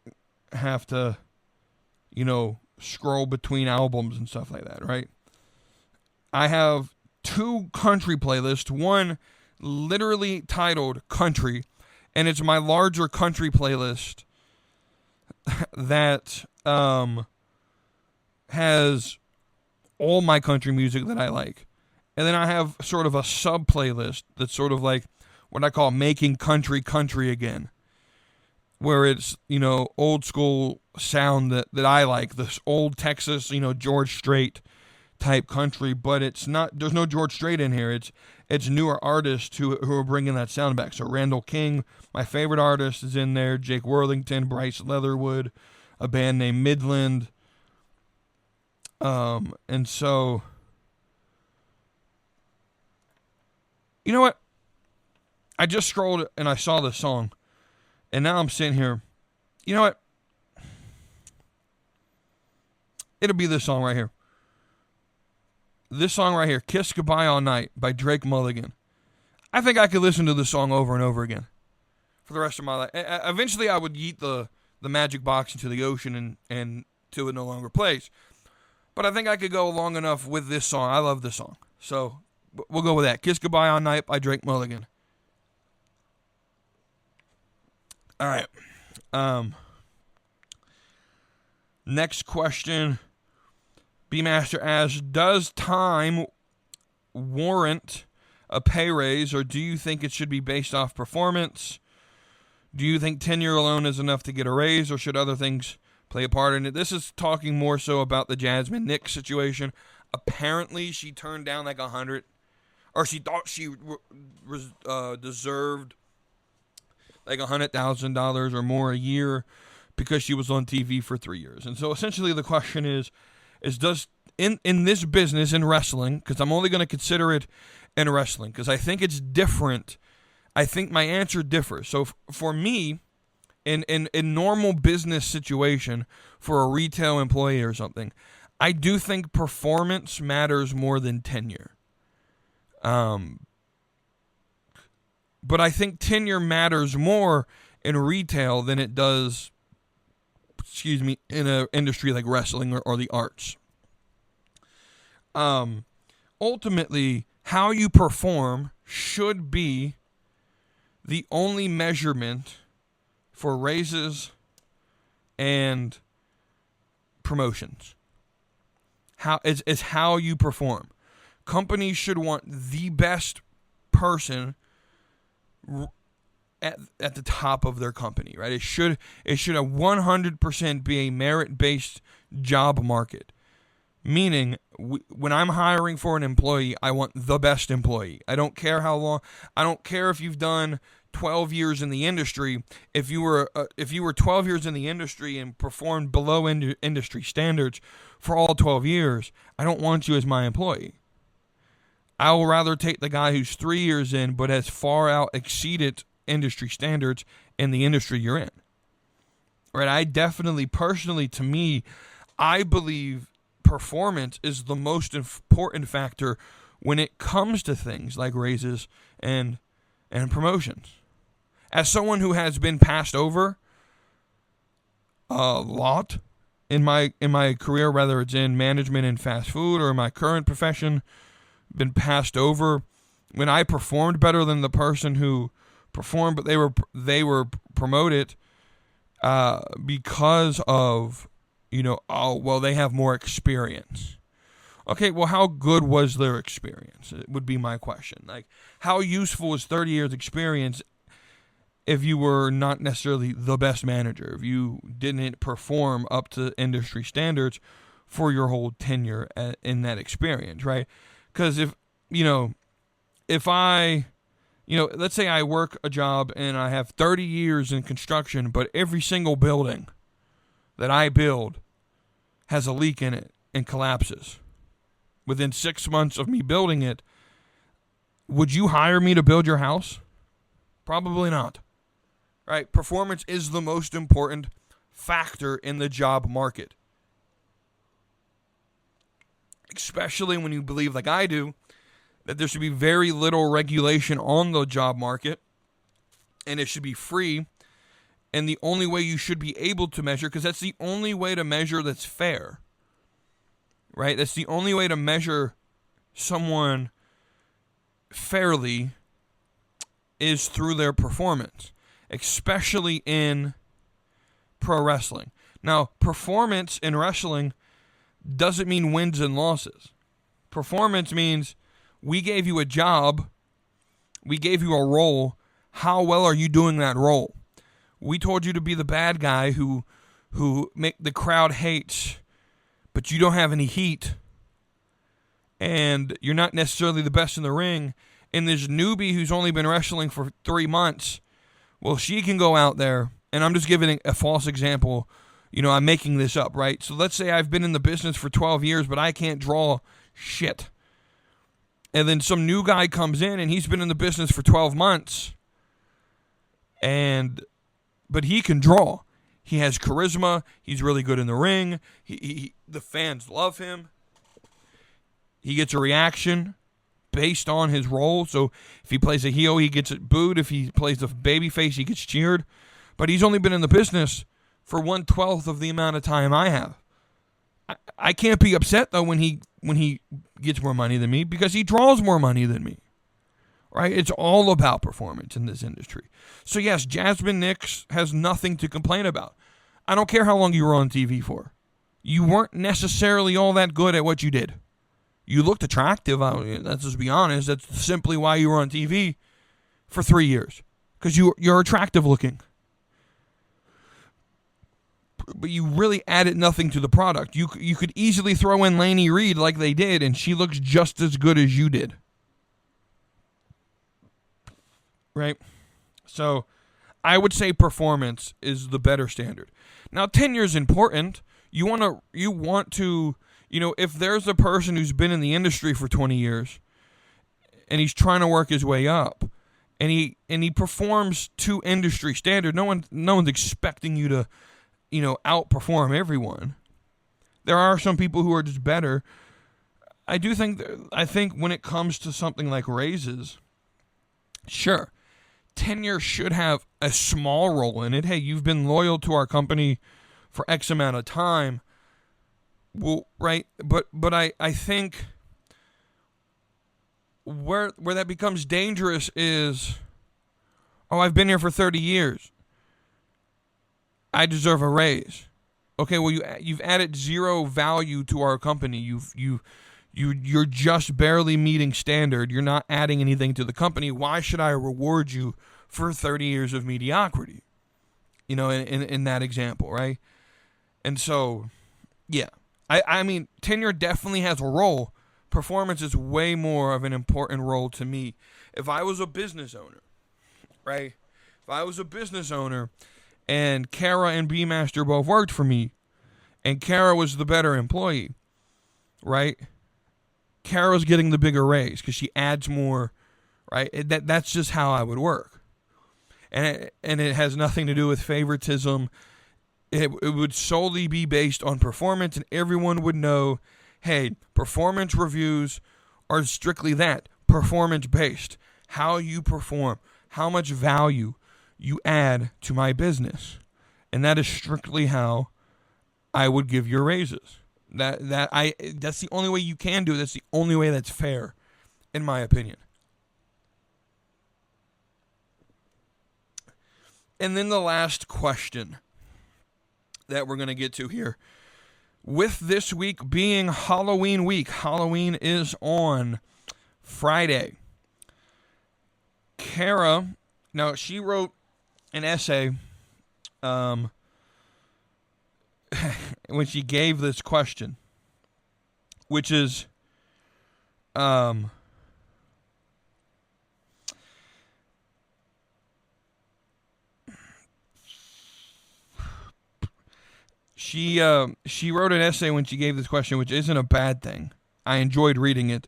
have to, scroll between albums and stuff like that, right? I have 2 country playlists. One literally titled Country, and it's my larger country playlist that has all my country music that I like. And then I have sort of a sub playlist that's sort of like what I call Making Country Country Again, where it's, old school sound that I like, this old Texas, George Strait type country, but it's not, there's no George Strait in here. It's newer artists who are bringing that sound back. So Randall King, my favorite artist, is in there. Jake Worthington, Bryce Leatherwood, a band named Midland. And so, you know what? I just scrolled and I saw this song. And now I'm sitting here. You know what? It'll be this song right here. This song right here, Kiss Goodbye All Night by Drake Mulligan. I think I could listen to this song over and over again for the rest of my life. Eventually, I would yeet the magic box into the ocean and till it no longer plays. But I think I could go long enough with this song. I love this song. So we'll go with that. Kiss Goodbye All Night by Drake Mulligan. All right. Next question. B-Master asks, does time warrant a pay raise, or do you think it should be based off performance? Do you think tenure alone is enough to get a raise, or should other things play a part in it? This is talking more so about the Jasmine Nick situation. Apparently, she turned down like 100, or she thought she deserved like $100,000 or more a year because she was on TV for 3 years. And so essentially the question is does in this business, in wrestling, because I'm only going to consider it in wrestling, because I think it's different. I think my answer differs. So for me, in normal business situation, for a retail employee or something, I do think performance matters more than tenure. But I think tenure matters more in retail than it does, in an industry like wrestling or the arts. Ultimately, how you perform should be the only measurement for raises and promotions. Is how you perform. Companies should want the best person at the top of their company, right? It should 100% be a merit-based job market. Meaning, when I'm hiring for an employee, I want the best employee. I don't care how long. I don't care if you've done 12 years in the industry. If you were 12 years in the industry and performed below industry standards for all 12 years, I don't want you as my employee. I will rather take the guy who's 3 years in but has far out exceeded industry standards in the industry you're in. Right? I definitely, personally, to me, I believe performance is the most important factor when it comes to things like raises and promotions. As someone who has been passed over a lot in my career, whether it's in management and fast food or in my current profession, been passed over when I performed better than the person who performed, but they were promoted because of, they have more experience. Okay, well, how good was their experience? It would be my question. Like, how useful is 30 years experience if you were not necessarily the best manager, if you didn't perform up to industry standards for your whole tenure in that experience, right? Because let's say I work a job and I have 30 years in construction, but every single building that I build has a leak in it and collapses. Within 6 months of me building it, would you hire me to build your house? Probably not. Right? Performance is the most important factor in the job market. Especially when you believe, like I do, that there should be very little regulation on the job market and it should be free. And the only way you should be able to measure, because that's the only way to measure that's fair, right? That's the only way to measure someone fairly is through their performance, especially in pro wrestling. Now, performance in wrestling doesn't mean wins and losses. Performance means we gave you a job, we gave you a role. How well are you doing that role? We told you to be the bad guy who make the crowd hates, but you don't have any heat, and you're not necessarily the best in the ring. And this newbie who's only been wrestling for 3 months, well, she can go out there, and I'm just giving a false example. I'm making this up, right? So let's say I've been in the business for 12 years, but I can't draw shit. And then some new guy comes in, and he's been in the business for 12 months. But he can draw. He has charisma. He's really good in the ring. The fans love him. He gets a reaction based on his role. So if he plays a heel, he gets booed. If he plays the babyface, he gets cheered. But he's only been in the business for 1/12 of the amount of time I have. I can't be upset though when he gets more money than me, because he draws more money than me. Right? It's all about performance in this industry. So yes, Jasmine Nix has nothing to complain about. I don't care how long you were on TV for. You weren't necessarily all that good at what you did. You looked attractive. Let's just be honest. That's simply why you were on TV for 3 years. Because you're attractive looking. But you really added nothing to the product. You could easily throw in Lainey Reed like they did, and she looks just as good as you did. Right? So I would say performance is the better standard. Now, tenure is important. You want to, if there's a person who's been in the industry for 20 years and he's trying to work his way up and he performs to industry standard, no one's expecting you to, outperform everyone. There are some people who are just better. I think when it comes to something like raises, sure, tenure should have a small role in it. Hey, you've been loyal to our company for X amount of time. Well, right, but I think where that becomes dangerous is, I've been here for 30 years. I deserve a raise. Okay, well you've added zero value to our company. You're just barely meeting standard. You're not adding anything to the company. Why should I reward you for 30 years of mediocrity? In that example, right? And so, yeah. I mean, tenure definitely has a role. Performance is way more of an important role to me. If I was a business owner, right? If I was a business owner and Kara and B-Master both worked for me and Kara was the better employee, right? Kara's getting the bigger raise because she adds more, right? That's just how I would work. And it has nothing to do with favoritism. It would solely be based on performance, and everyone would know, hey, performance reviews are strictly that, performance-based. How you perform, how much value you add to my business. And that is strictly how I would give your raises. That's the only way you can do it. That's the only way that's fair, in my opinion. And then the last question that we're going to get to here. With this week being Halloween week, Halloween is on Friday. Kara, now she wrote an essay when she gave this question, which is she wrote an essay when she gave this question, which isn't a bad thing. I enjoyed reading it.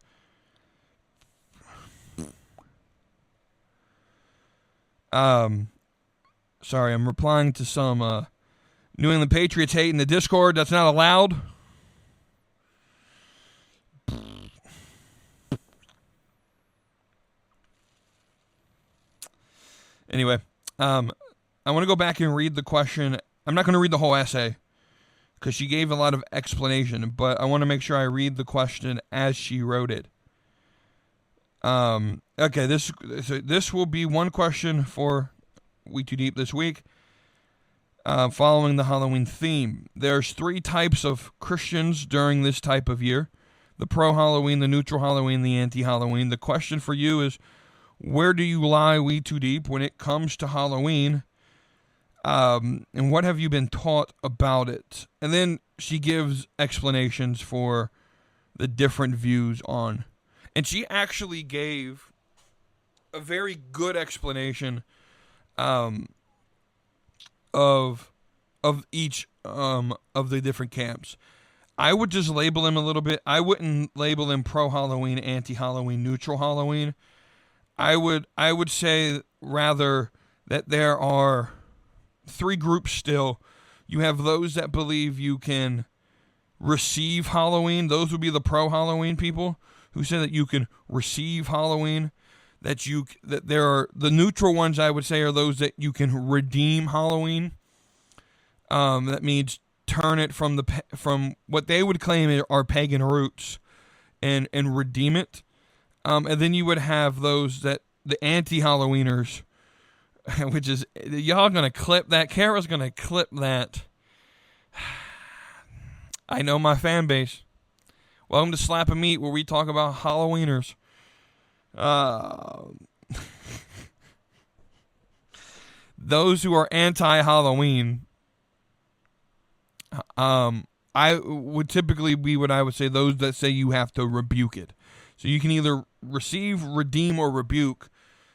Sorry, I'm replying to some New England Patriots hate in the Discord. That's not allowed. Anyway, I want to go back and read the question. I'm not going to read the whole essay because she gave a lot of explanation, but I want to make sure I read the question as she wrote it. Okay, this will be one question for WETOODEEP this week. Following the Halloween theme, there's 3 types of Christians during this type of year: the pro-Halloween, the neutral Halloween, the anti-Halloween. The question for you is, where do you lie, WETOODEEP, when it comes to Halloween? And what have you been taught about it? And then she gives explanations for the different views on. And she actually gave a very good explanation of each of the different camps. I would just label them a little bit. I wouldn't label them pro-Halloween, anti-Halloween, neutral Halloween. I would say rather that there are three groups still. You have those that believe you can receive Halloween. Those would be the pro-Halloween people who say that you can receive Halloween. That there are the neutral ones, I would say, are those that you can redeem Halloween. That means turn it from what they would claim are pagan roots and redeem it. And then you would have those that the anti-Halloweeners, which is, y'all gonna clip that. Kara's gonna clip that. I know my fan base. Welcome to Slap a Meat, where we talk about Halloweeners. Those who are anti-Halloween, I would typically be what I would say those that say you have to rebuke it. So you can either receive, redeem, or rebuke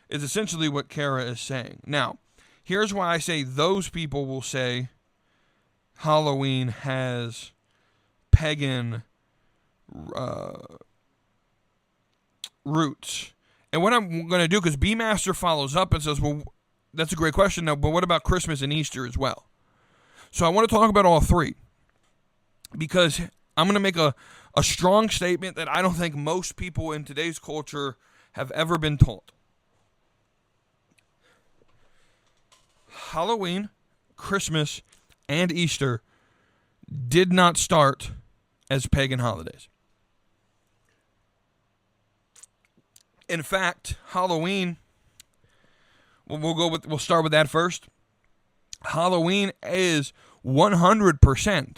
is essentially what Kara is saying. Now, here's why I say those people will say Halloween has pagan roots. And what I'm going to do, because B-Master follows up and says, well, that's a great question, now, but what about Christmas and Easter as well? So I want to talk about all three, because I'm going to make a strong statement that I don't think most people in today's culture have ever been told. Halloween, Christmas, and Easter did not start as pagan holidays. In fact, Halloween, we'll start with that first. Halloween is 100%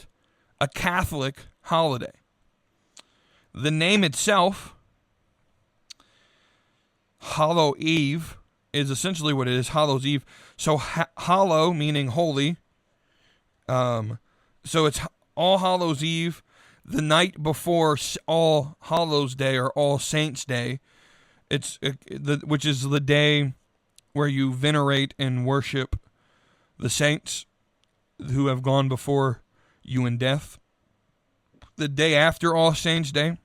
a Catholic holiday. The name itself, Hallow Eve, is essentially what it is, Hallow's Eve. So Hallow meaning holy. So it's All Hallows Eve, the night before All Hallows Day or All Saints Day. Which is the day where you venerate and worship the saints who have gone before you in death. The day after All Saints Day,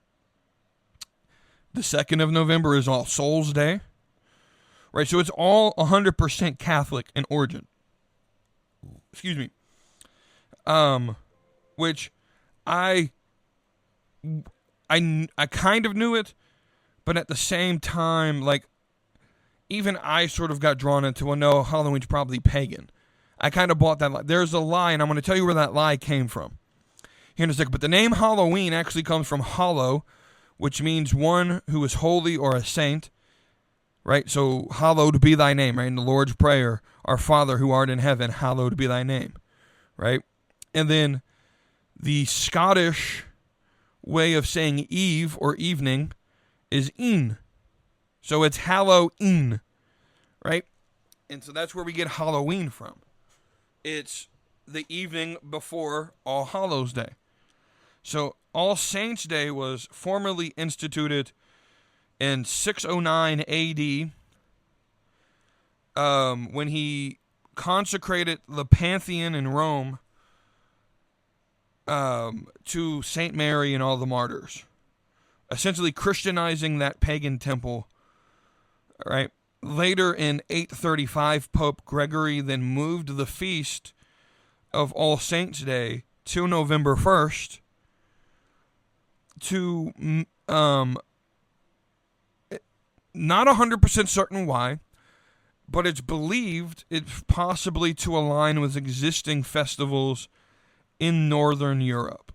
the 2nd of November, is All Souls Day. Right, so it's all 100% Catholic in origin. Excuse me. Which I kind of knew it, but at the same time, like, even I sort of got drawn into, well, no, Halloween's probably pagan. I kind of bought that lie. There's a lie, and I'm going to tell you where that lie came from here in a second. But the name Halloween actually comes from hallow, which means one who is holy or a saint, right? So, hallowed be thy name, right? In the Lord's Prayer, our Father who art in heaven, hallowed be thy name, right? And then the Scottish way of saying eve or evening is een. So it's Halloween, right? And so that's where we get Halloween from. It's the evening before All Hallows Day. So All Saints Day was formally instituted in 609 AD when he consecrated the Pantheon in Rome to Saint Mary and all the martyrs, essentially Christianizing that pagan temple, right? Later in 835, Pope Gregory then moved the feast of All Saints Day to November 1st to, not 100% certain why, but it's believed it's possibly to align with existing festivals in Northern Europe,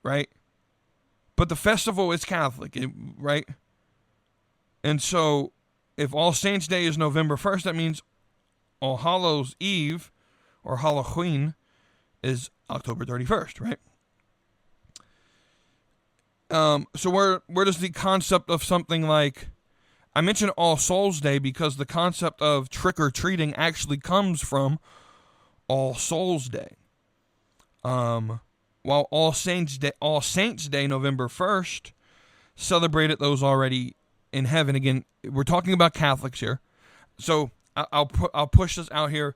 right? But the festival is Catholic, right? And so if All Saints Day is November 1st, that means All Hallows Eve or Halloween is October 31st, right? So where does the concept of something like, I mentioned All Souls Day because the concept of trick-or-treating actually comes from All Souls Day. While All Saints Day, November 1st, celebrated those already in heaven. Again, we're talking about Catholics here, so I'll push this out here.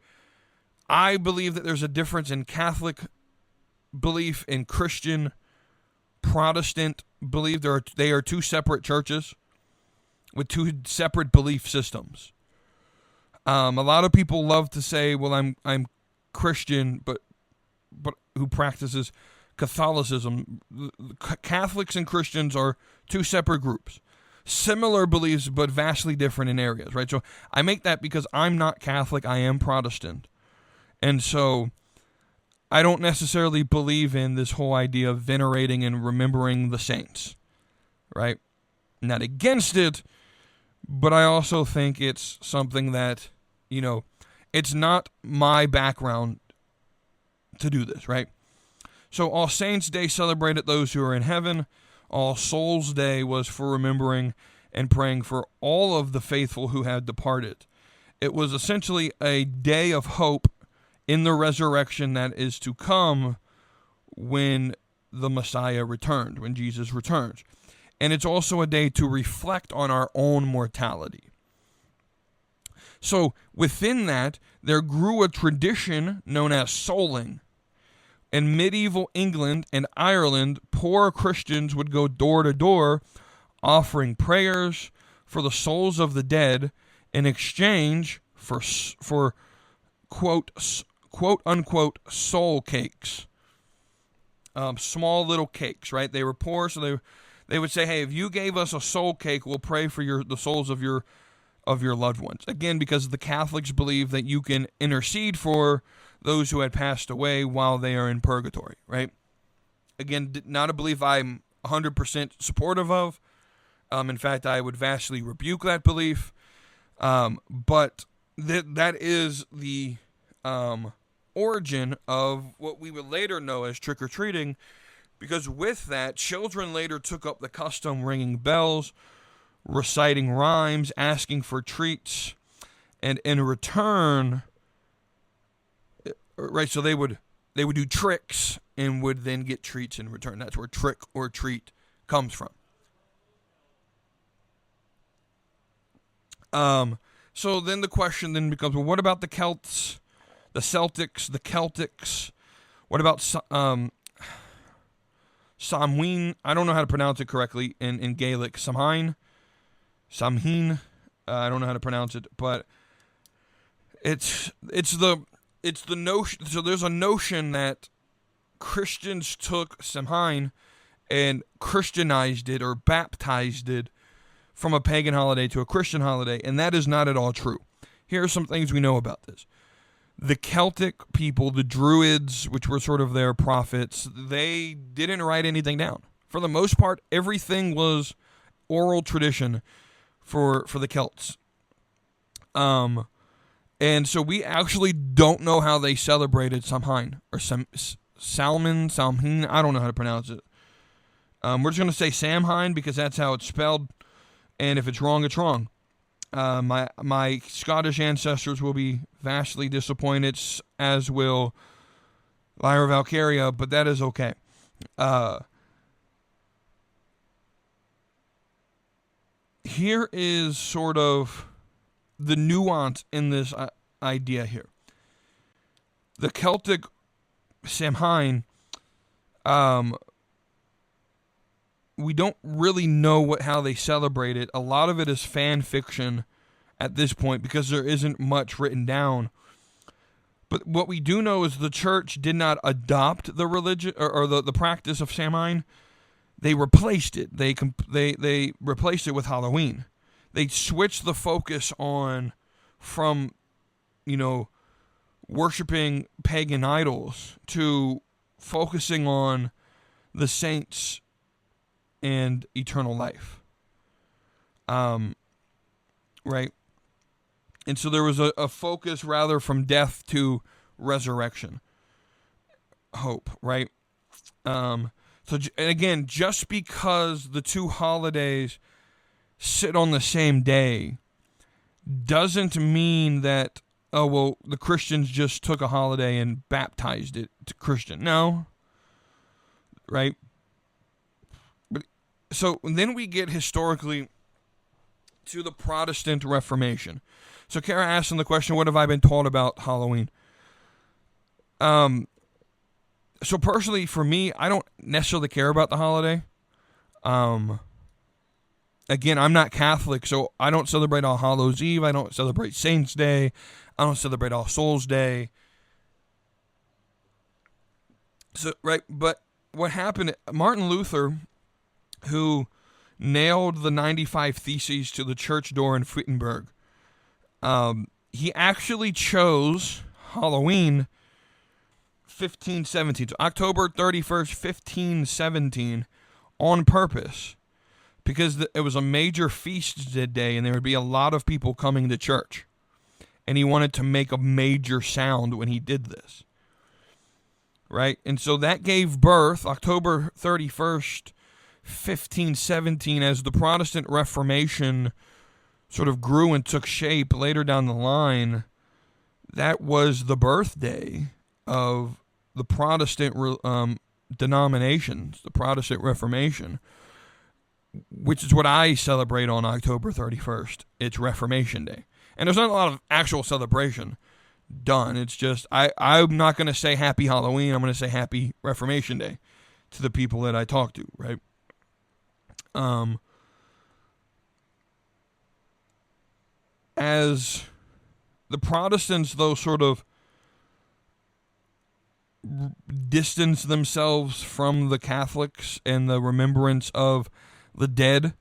I believe that there's a difference in Catholic belief and Christian Protestant belief. They are two separate churches with two separate belief systems. A lot of people love to say, well, I'm Christian, but who practices Catholicism. Catholics and Christians are two separate groups. Similar beliefs, but vastly different in areas, right? So I make that because I'm not Catholic, I am Protestant. And so I don't necessarily believe in this whole idea of venerating and remembering the saints, right? Not against it, but I also think it's something that, it's not my background to do this, right? So All Saints' Day celebrated those who are in heaven. All Souls' Day was for remembering and praying for all of the faithful who had departed. It was essentially a day of hope in the resurrection that is to come when the Messiah returned, when Jesus returns. And it's also a day to reflect on our own mortality. So within that, there grew a tradition known as souling. In medieval England and Ireland, poor Christians would go door to door offering prayers for the souls of the dead in exchange for quote unquote soul cakes. Small little cakes, right? They were poor, so they would say, hey, if you gave us a soul cake, we'll pray for the souls of your loved ones. Again, because the Catholics believe that you can intercede for those who had passed away while they are in purgatory, right? Again, not a belief I'm 100% supportive of. In fact, I would vastly rebuke that belief. But that is the origin of what we would later know as trick-or-treating, because with that, children later took up the custom ringing bells, reciting rhymes, asking for treats, and in return, right, so they would do tricks and would then get treats in return. That's where trick or treat comes from. So then the question then becomes, well, what about the Celts, the Celtics, the Celtics? What about Samhain? I don't know how to pronounce it correctly in Gaelic. Samhain. I don't know how to pronounce it, but it's the notion. So there's a notion that Christians took Samhain and Christianized it or baptized it from a pagan holiday to a Christian holiday, and that is not at all true. Here are some things we know about this. The Celtic people, the Druids, which were sort of their prophets, they didn't write anything down. For the most part, everything was oral tradition for the Celts. And so we actually don't know how they celebrated Samhain, or Samhain, I don't know how to pronounce it. We're just going to say Samhain because that's how it's spelled, and if it's wrong, it's wrong. My Scottish ancestors will be vastly disappointed, as will Lyra Valkyria, but that is okay. Here is sort of the nuance in this idea here. The Celtic Samhain, we don't really know how they celebrate it. A lot of it is fan fiction at this point because there isn't much written down. But what we do know is the church did not adopt the religion or the practice of Samhain. They replaced it. They replaced it with Halloween. They switched the focus from worshiping pagan idols to focusing on the saints and eternal life. Right? And so there was a focus rather from death to resurrection. Hope, right? So again, just because the two holidays sit on the same day doesn't mean that, the Christians just took a holiday and baptized it to Christian. No. Right? But so then we get historically to the Protestant Reformation. So Kara asked him the question, what have I been taught about Halloween? So personally, for me, I don't necessarily care about the holiday. again, I'm not Catholic, so I don't celebrate All Hallows Eve. I don't celebrate Saints Day. I don't celebrate All Souls Day. So, right, but what happened, Martin Luther, who nailed the 95 Theses to the church door in Wittenberg, he actually chose Halloween 1517, so October 31st, 1517, on purpose, because it was a major feast day and there would be a lot of people coming to church. And he wanted to make a major sound when he did this. Right? And so that gave birth, October 31st, 1517, as the Protestant Reformation sort of grew and took shape later down the line. That was the birthday of the Protestant denominations, the Protestant Reformation, which is what I celebrate on October 31st. It's Reformation Day. And there's not a lot of actual celebration done. It's just, I'm not going to say Happy Halloween. I'm going to say Happy Reformation Day to the people that I talk to, right? As the Protestants, though, sort of distance themselves from the Catholics and the remembrance of the dead,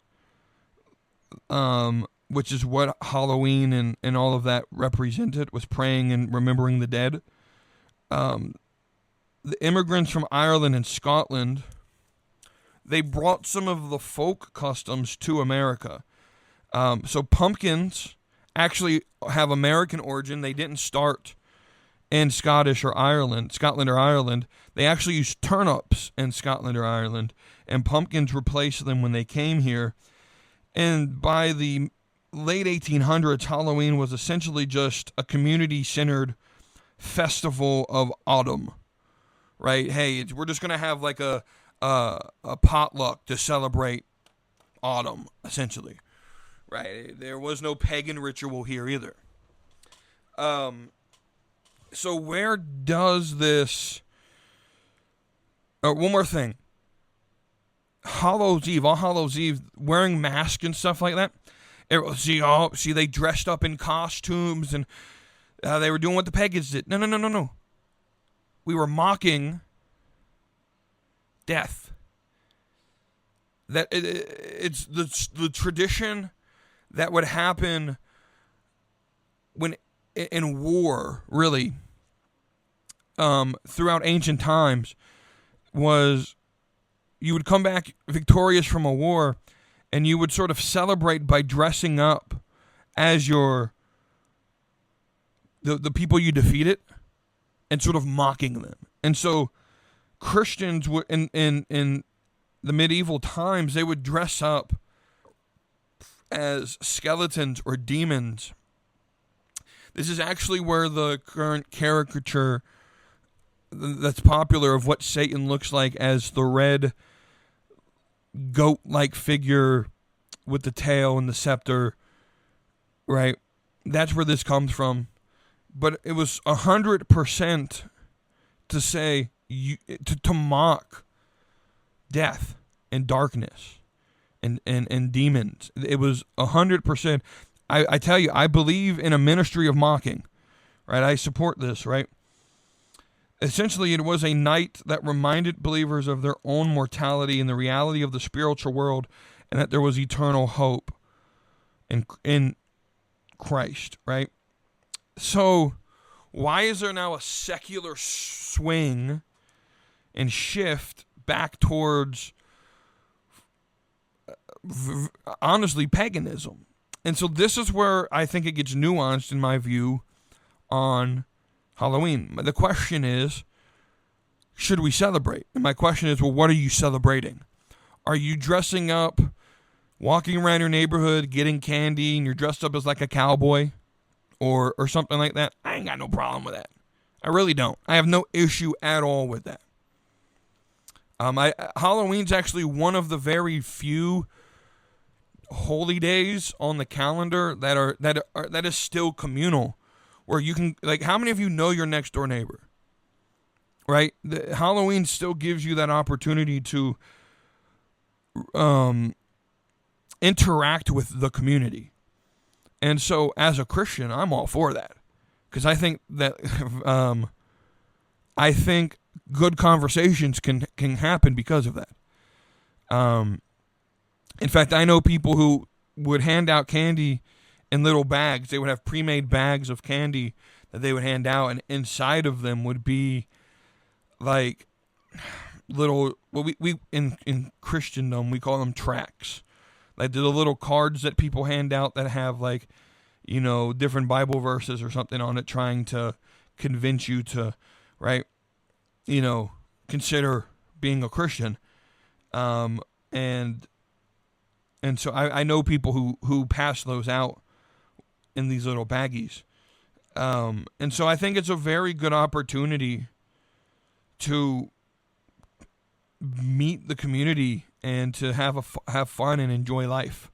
which is what Halloween and all of that represented, was praying and remembering the dead. The immigrants from Ireland and Scotland, they brought some of the folk customs to America. So pumpkins actually have American origin. They didn't start in Scotland or Ireland. They actually used turnips in Scotland or Ireland, and pumpkins replaced them when they came here. And by the late 1800s, Halloween was essentially just a community-centered festival of autumn, right? Hey, we're just going to have like a potluck to celebrate autumn, essentially, right? There was no pagan ritual here either. So where does this... one more thing. All Hallows Eve, wearing masks and stuff like that. See, they dressed up in costumes and they were doing what the pagans did. No. We were mocking death. That it's the tradition that would happen when in war, really, throughout ancient times, was you would come back victorious from a war, and you would sort of celebrate by dressing up as the people you defeated, and sort of mocking them. And so Christians would in the medieval times, they would dress up as skeletons or demons. This is actually where the current caricature that's popular of what Satan looks like as the red goat-like figure with the tail and the scepter, right? That's where this comes from. But it was 100% to say, to mock death and darkness and demons. It was 100%. I tell you, I believe in a ministry of mocking, right? I support this, right? Essentially, it was a night that reminded believers of their own mortality and the reality of the spiritual world, and that there was eternal hope in Christ, right? So, why is there now a secular swing and shift back towards, honestly, paganism? And so this is where I think it gets nuanced, in my view, on Halloween. The question is, should we celebrate? And my question is, well, what are you celebrating? Are you dressing up, walking around your neighborhood, getting candy, and you're dressed up as like a cowboy or something like that? I ain't got no problem with that. I really don't. I have no issue at all with that. Halloween's actually one of the very few holy days on the calendar that is still communal, where you can, like, how many of you know your next door neighbor, right? Halloween still gives you that opportunity to interact with the community. And so as a Christian, I'm all for that, because I think that I think good conversations can happen because of that. In fact, I know people who would hand out candy in little bags. They would have pre-made bags of candy that they would hand out, and inside of them would be like little, well, we in Christendom we call them tracts. Like the little cards that people hand out that have like, you know, different Bible verses or something on it, trying to convince you to, right, you know, consider being a Christian. And so I know people who pass those out in these little baggies. And so I think it's a very good opportunity to meet the community and to have fun and enjoy life.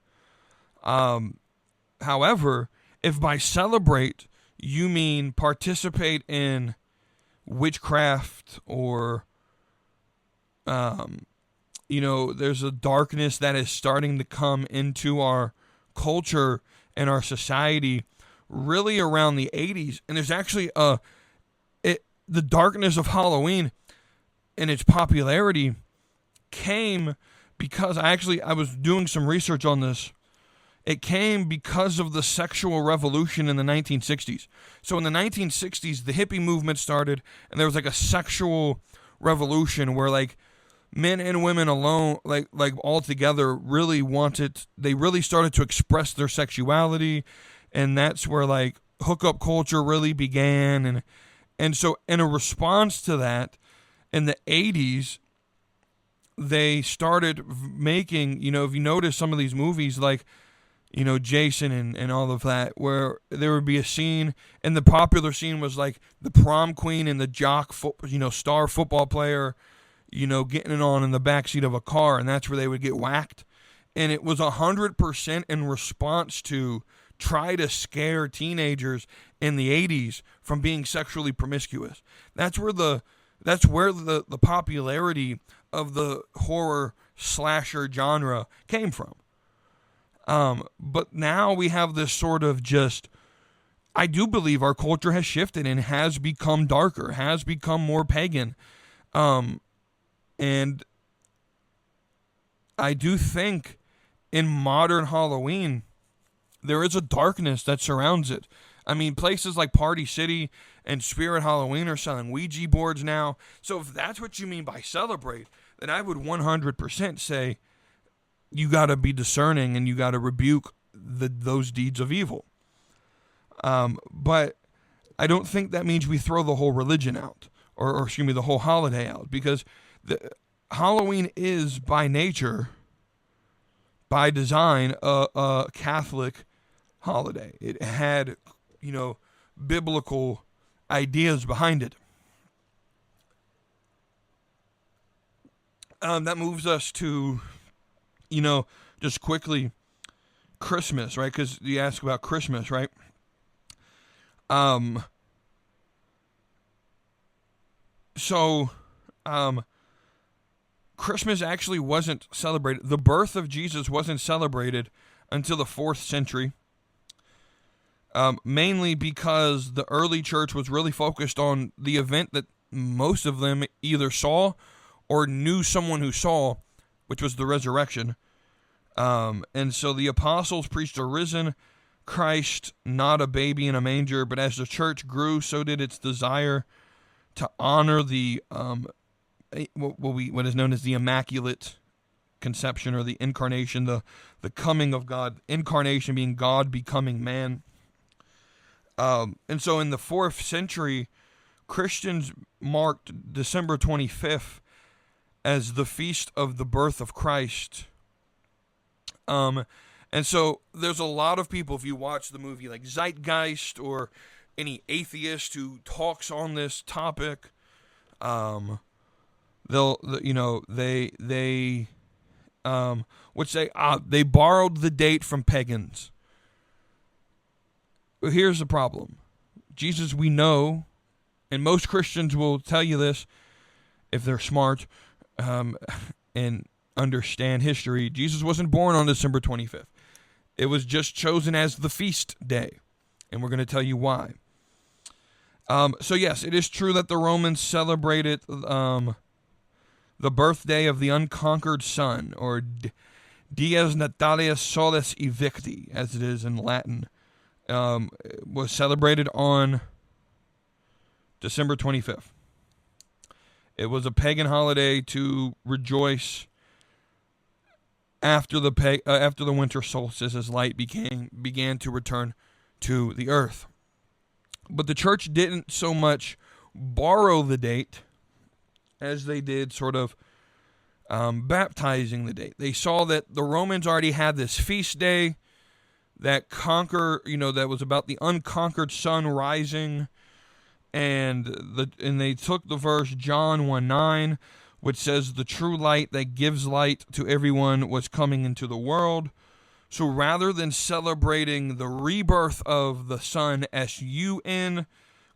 However, if by celebrate you mean participate in witchcraft or, you know, there's a darkness that is starting to come into our culture and our society really around the 80s. And there's actually the darkness of Halloween and its popularity came because I was doing some research on this. It came because of the sexual revolution in the 1960s. So in the 1960s, the hippie movement started, and there was like a sexual revolution where like men and women alone, like all together, really started to express their sexuality, and that's where like hookup culture really began. And so in a response to that, in the 80s, they started making, you know, if you notice some of these movies like, you know, Jason and all of that, where there would be a scene, and the popular scene was like the prom queen and the star football player, you know, getting it on in the backseat of a car, and that's where they would get whacked. And it was 100% in response to try to scare teenagers in the 80s from being sexually promiscuous. That's where the popularity of the horror slasher genre came from. But now we have this sort of I do believe our culture has shifted and has become darker, has become more pagan. And I do think in modern Halloween, there is a darkness that surrounds it. I mean, places like Party City and Spirit Halloween are selling Ouija boards now. So if that's what you mean by celebrate, then I would 100% say you got to be discerning and you got to rebuke those deeds of evil. But I don't think that means we throw the whole religion out, or excuse me, the whole holiday out, because Halloween is by nature, by design, a Catholic holiday. It had, you know, biblical ideas behind it. That moves us to, you know, just quickly, Christmas, right? Because you ask about Christmas, right? Christmas actually wasn't celebrated. The birth of Jesus wasn't celebrated until the 4th century. Mainly because the early church was really focused on the event that most of them either saw or knew someone who saw, which was the resurrection. And so the apostles preached a risen Christ, not a baby in a manger. But as the church grew, so did its desire to honor the what is known as the Immaculate Conception, or the Incarnation, the coming of God. Incarnation being God becoming man. And so in the 4th century, Christians marked December 25th as the feast of the birth of Christ. And so there's a lot of people, if you watch the movie like Zeitgeist, or any atheist who talks on this topic, they would say they borrowed the date from pagans. But here's the problem. Jesus, we know, and most Christians will tell you this if they're smart, and understand history, Jesus wasn't born on December 25th. It was just chosen as the feast day, and we're going to tell you why. So yes, it is true that the Romans celebrated the birthday of the unconquered sun, or Dies Natalis Solis Evicti, as it is in Latin. Was celebrated on December 25th. It was a pagan holiday to rejoice after the winter solstice, as light began to return to the earth. But the church didn't so much borrow the date as they did sort of baptizing the date. They saw that the Romans already had this feast day that was about the unconquered sun rising, and they took the verse John 1:9, which says the true light that gives light to everyone was coming into the world. So rather than celebrating the rebirth of the sun, S-U-N,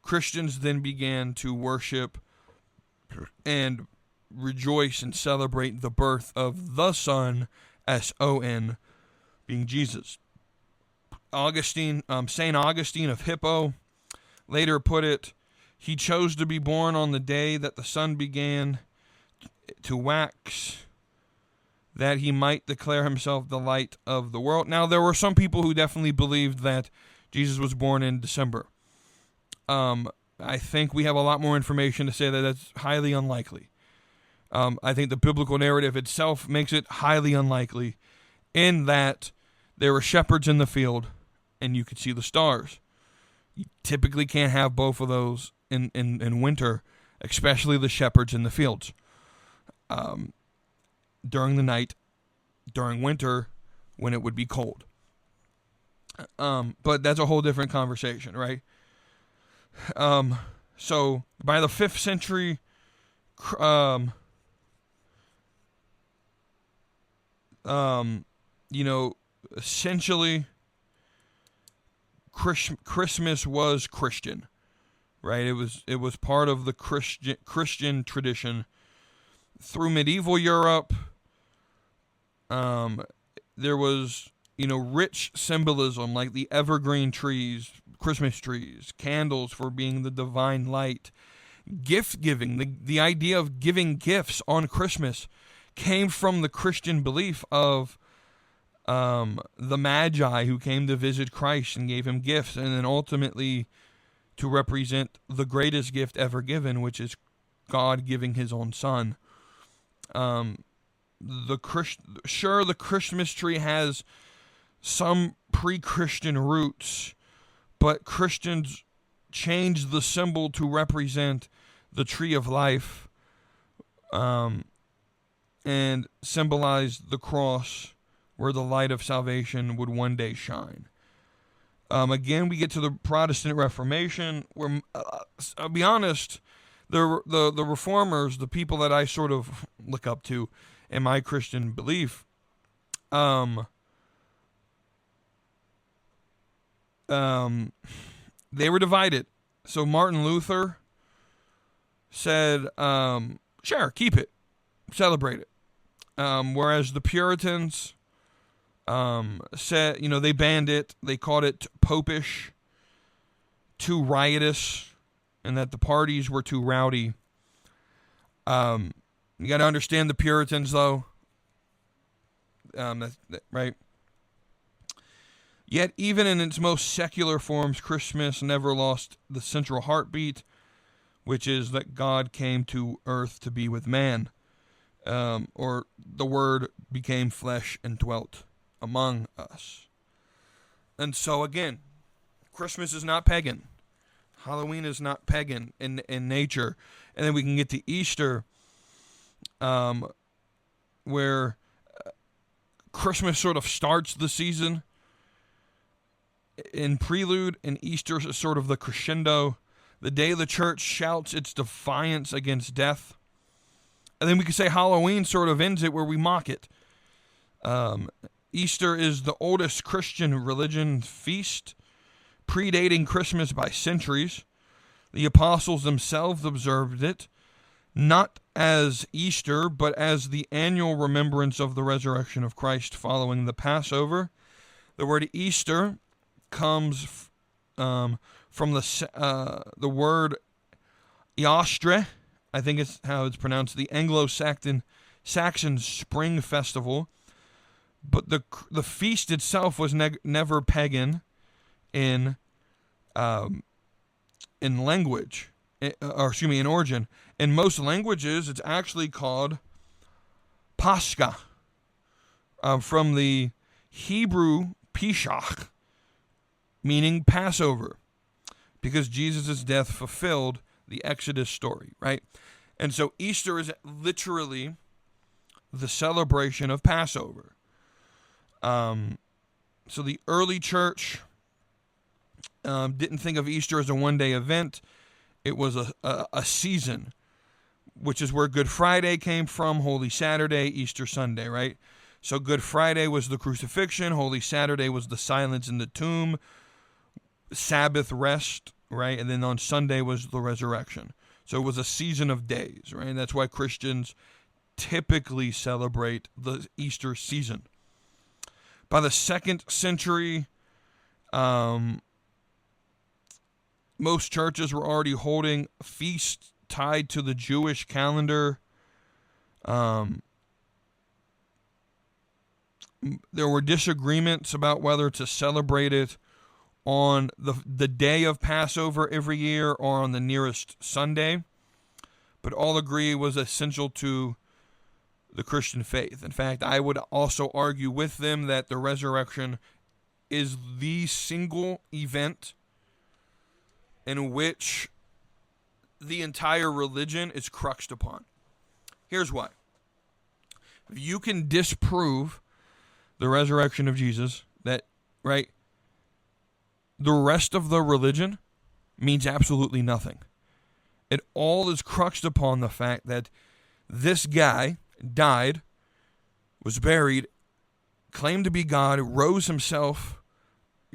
Christians then began to worship and rejoice and celebrate the birth of the Son, S-O-N, being Jesus. St. Augustine of Hippo later put it, he chose to be born on the day that the sun began to wax, that he might declare himself the light of the world. Now, there were some people who definitely believed that Jesus was born in December. I think we have a lot more information to say that that's highly unlikely. I think the biblical narrative itself makes it highly unlikely, in that there were shepherds in the field and you could see the stars. You typically can't have both of those in winter, especially the shepherds in the fields. During the night, during winter, when it would be cold. But that's a whole different conversation, right? So by the 5th century, essentially, Christmas was Christian, right? It was part of the Christian tradition. Through medieval Europe, there was, rich symbolism like the evergreen trees, Christmas trees, candles for being the divine light, gift giving. The idea of giving gifts on Christmas came from the Christian belief of the Magi who came to visit Christ and gave him gifts, and then ultimately to represent the greatest gift ever given, which is God giving his own Son. The Christmas tree has some pre-Christian roots, but Christians changed the symbol to represent the tree of life, and symbolized the cross, where the light of salvation would one day shine. Again, we get to the Protestant Reformation, where I'll be honest, the reformers, the people that I sort of look up to in my Christian belief, they were divided. So Martin Luther said, sure, keep it, celebrate it. Whereas the Puritans said, they banned it. They called it popish, too riotous, and that the parties were too rowdy. You got to understand the Puritans, though. Right? Yet, even in its most secular forms, Christmas never lost the central heartbeat, which is that God came to earth to be with man. Or the Word became flesh and dwelt among us. And so, again, Christmas is not pagan. Halloween is not pagan in nature. And then we can get to Easter, where Christmas sort of starts the season in prelude, and Easter is sort of the crescendo, the day the church shouts its defiance against death. And then we could say Halloween sort of ends it, where we mock it. Easter is the oldest Christian religion feast, predating Christmas by centuries. The apostles themselves observed it, not as Easter, but as the annual remembrance of the resurrection of Christ following the Passover. The word Easter comes from the word Eostre, I think it's how it's pronounced, the Anglo-Saxon spring festival. But the feast itself was never pagan in language, in origin. In most languages, it's actually called Pascha, from the Hebrew Pesach, meaning Passover, because Jesus' death fulfilled the Exodus story, right? And so Easter is literally the celebration of Passover. So the early church didn't think of Easter as a one-day event. It was a season, which is where Good Friday came from, Holy Saturday, Easter Sunday, right? So Good Friday was the crucifixion, Holy Saturday was the silence in the tomb, Sabbath rest, right? And then on Sunday was the resurrection. So it was a season of days, right? And that's why Christians typically celebrate the Easter season. By the 2nd century, most churches were already holding feasts tied to the Jewish calendar. There were disagreements about whether to celebrate it on the day of Passover every year or on the nearest Sunday, but all agree it was essential to the Christian faith. In fact, I would also argue with them that the resurrection is the single event in which the entire religion is cruxed upon. Here's why. If you can disprove the resurrection of Jesus, that, right, the rest of the religion means absolutely nothing. It all is cruxed upon the fact that this guy died, was buried, claimed to be God, rose himself,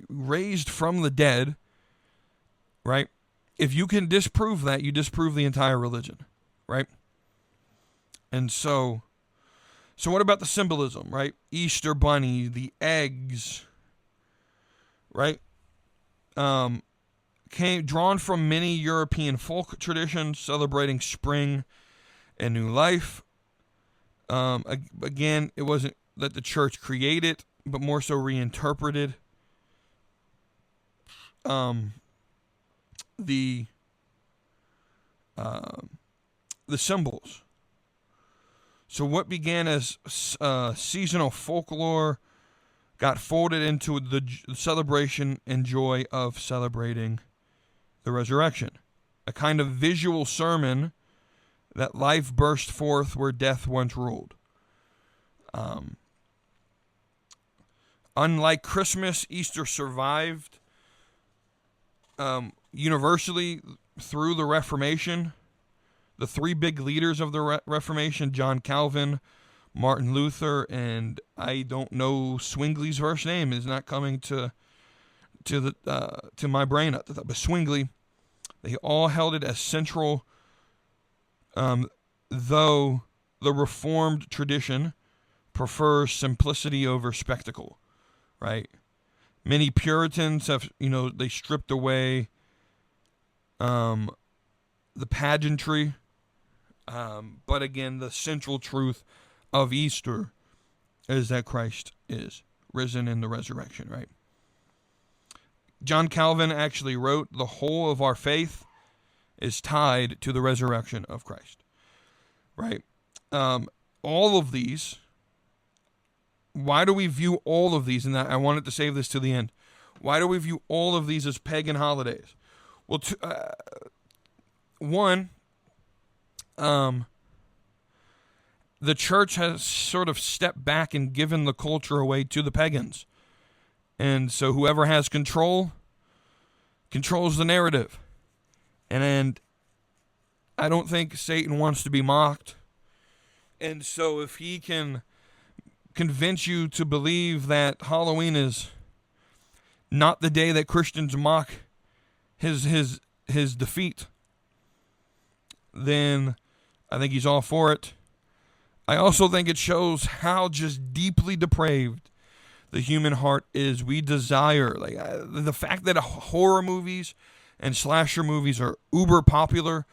raised from the dead, right? If you can disprove that, you disprove the entire religion, right? And so what about the symbolism, right? Easter bunny, the eggs, right? Drawn from many European folk traditions celebrating spring and new life. Again, it wasn't that the church created, but more so reinterpreted. The symbols. So what began as seasonal folklore got folded into the celebration and joy of celebrating the resurrection. A kind of visual sermon that life burst forth where death once ruled. Unlike Christmas, Easter survived universally through the Reformation. The three big leaders of the Reformation, John Calvin, Martin Luther, and I don't know Zwingli's first name, is not coming to my brain at the top, but Zwingli, they all held it as central, though the Reformed tradition prefers simplicity over spectacle, right? Many Puritans have, they stripped away the pageantry, but again, the central truth of Easter is that Christ is risen in the resurrection, right? John Calvin actually wrote, "The whole of our faith is tied to the resurrection of Christ," right? All of these, why do we view all of these, and I wanted to save this to the end, why do we view all of these as pagan holidays? Well, one, the church has sort of stepped back and given the culture away to the pagans. And so whoever has controls the narrative. And I don't think Satan wants to be mocked. And so if he can convince you to believe that Halloween is not the day that Christians mock his defeat, then I think he's all for it. I also think it shows how just deeply depraved the human heart is. We desire, like, the fact that horror movies and slasher movies are uber popular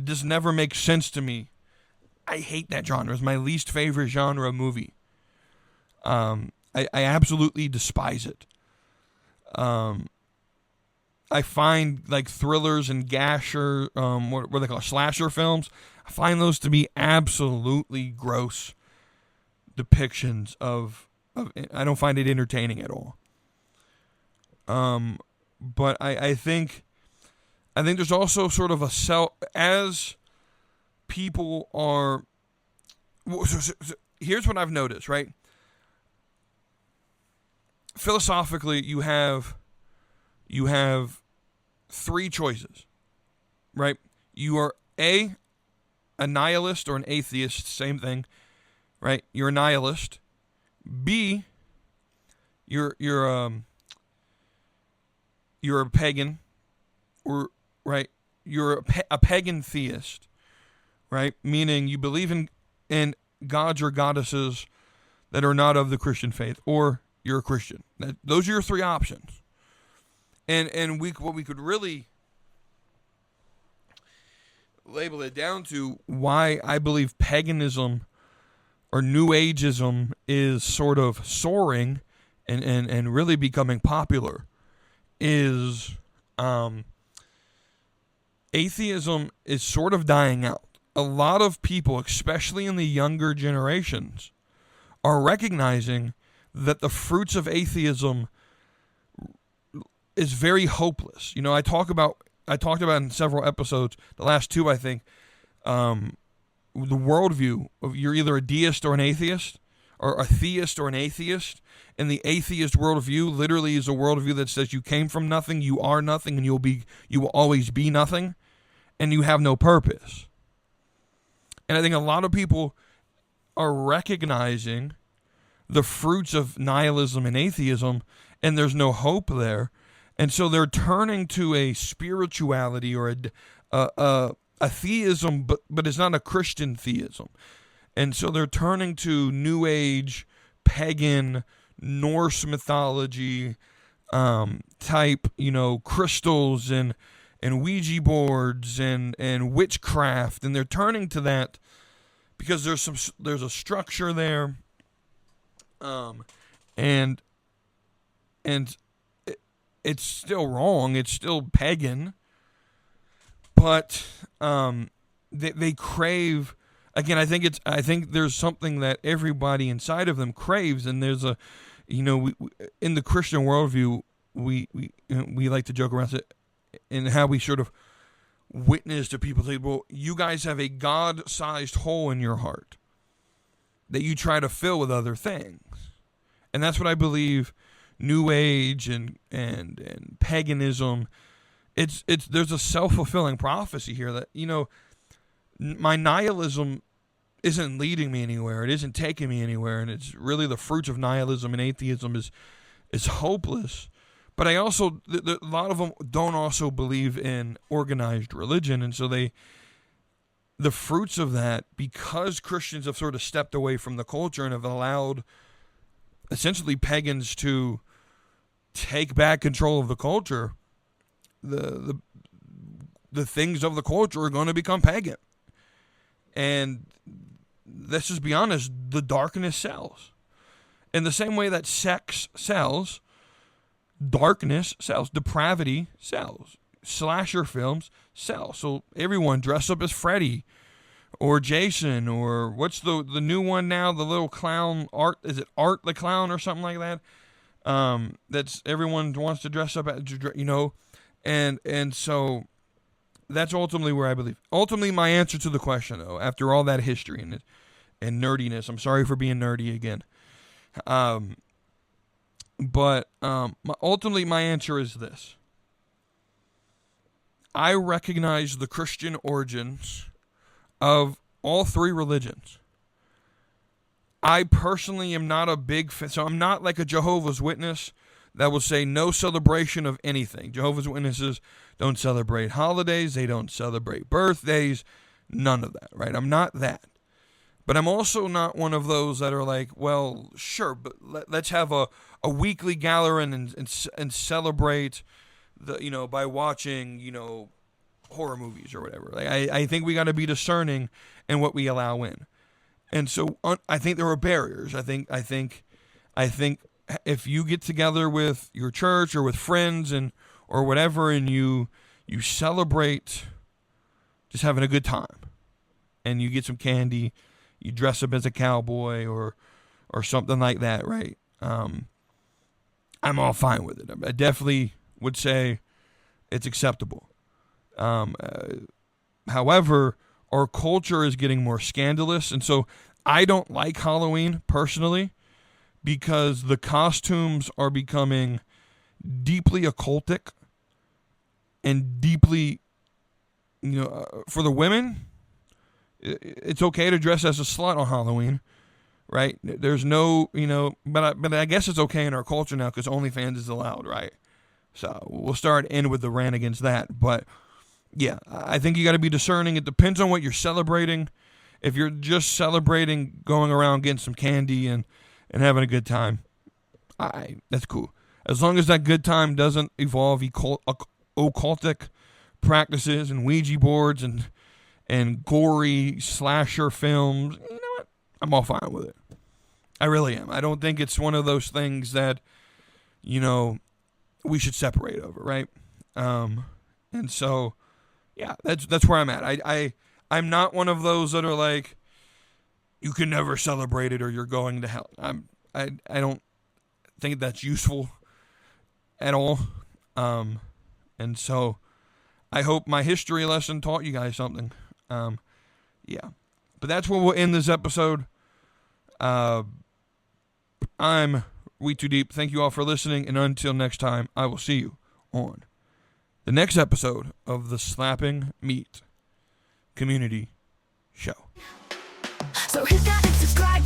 just never makes sense to me. I hate that genre. It's my least favorite genre of movie. I absolutely despise it. I find like thrillers and gasher, what they call slasher films, I find those to be absolutely gross depictions of I don't find it entertaining at all. But I think there's also sort of as people are. So here's what I've noticed, right? Philosophically, you have three choices, right? You are a nihilist or an atheist, same thing, right? You're a nihilist. B, you're a pagan, or right? You're a pagan theist, right? Meaning you believe in gods or goddesses that are not of the Christian faith, or you're a Christian. Those are your three options. And what we could really label it down to, why I believe paganism or New Ageism is sort of soaring and really becoming popular, is atheism is sort of dying out. A lot of people, especially in the younger generations, are recognizing that the fruits of atheism is very hopeless. You know, I talked about in several episodes, the last two I think, the worldview of you're either a deist or an atheist, or a theist or an atheist. And the atheist worldview literally is a worldview that says you came from nothing, you are nothing, and you will always be nothing, and you have no purpose. And I think a lot of people are recognizing the fruits of nihilism and atheism, and there's no hope there. And so they're turning to a spirituality or a theism, but it's not a Christian theism. And so they're turning to New Age, pagan, Norse mythology type, crystals and Ouija boards and witchcraft, and they're turning to that because there's a structure there, and it's still wrong. It's still pagan, but they crave. Again, I think there's something that everybody inside of them craves, and there's a, we in the Christian worldview, we like to joke around it, and how we sort of witness to people say, well, you guys have a God-sized hole in your heart that you try to fill with other things, and that's what I believe. New Age and paganism, it's there's a self-fulfilling prophecy here that, my nihilism isn't leading me anywhere. It isn't taking me anywhere, and it's really the fruits of nihilism and atheism is hopeless. But I also, a lot of them don't also believe in organized religion, and so the fruits of that, because Christians have sort of stepped away from the culture and have allowed essentially pagans to take back control of the culture, the things of the culture are going to become pagan. And let's just be honest, the darkness sells. In the same way that sex sells, darkness sells, depravity sells, slasher films sell. So everyone dress up as Freddy or Jason, or what's the new one now, the little clown, Art, is it Art the Clown or something like that? That's everyone wants to dress up as, and so that's ultimately where I believe. Ultimately, my answer to the question, though, after all that history and nerdiness, I'm sorry for being nerdy again. But ultimately, my answer is this. I recognize the Christian origins of all three religions. I personally am not a big fan, so I'm not like a Jehovah's Witness that will say no celebration of anything. Jehovah's Witnesses don't celebrate holidays. They don't celebrate birthdays. None of that, right? I'm not that. But I'm also not one of those that are like, well, sure, but let's have a weekly gathering and celebrate by watching, horror movies or whatever. Like I think we got to be discerning in what we allow in. And so I think there are barriers. I think if you get together with your church or with friends or whatever, and you celebrate just having a good time, and you get some candy, you dress up as a cowboy or something like that, right? I'm all fine with it. I definitely would say it's acceptable. However, our culture is getting more scandalous, and so I don't like Halloween personally because the costumes are becoming deeply occultic and deeply, for the women, it's okay to dress as a slut on Halloween, right? There's no, but I guess it's okay in our culture now because OnlyFans is allowed, right? So we'll start in with the rant against that. But yeah, I think you got to be discerning. It depends on what you're celebrating. If you're just celebrating going around getting some candy and having a good time, that's cool. As long as that good time doesn't evolve occultic practices and Ouija boards and gory slasher films, you know what? I'm all fine with it. I really am. I don't think it's one of those things that, we should separate over, right? And so, yeah, that's where I'm at. I'm not one of those that are like, you can never celebrate it or you're going to hell. I don't think that's useful at all. And so I hope my history lesson taught you guys something. Yeah. But that's where we'll end this episode. I'm WETOODEEP. Thank you all for listening, and until next time, I will see you on the next episode of the Slapping Meat Community Show. So hit that subscribe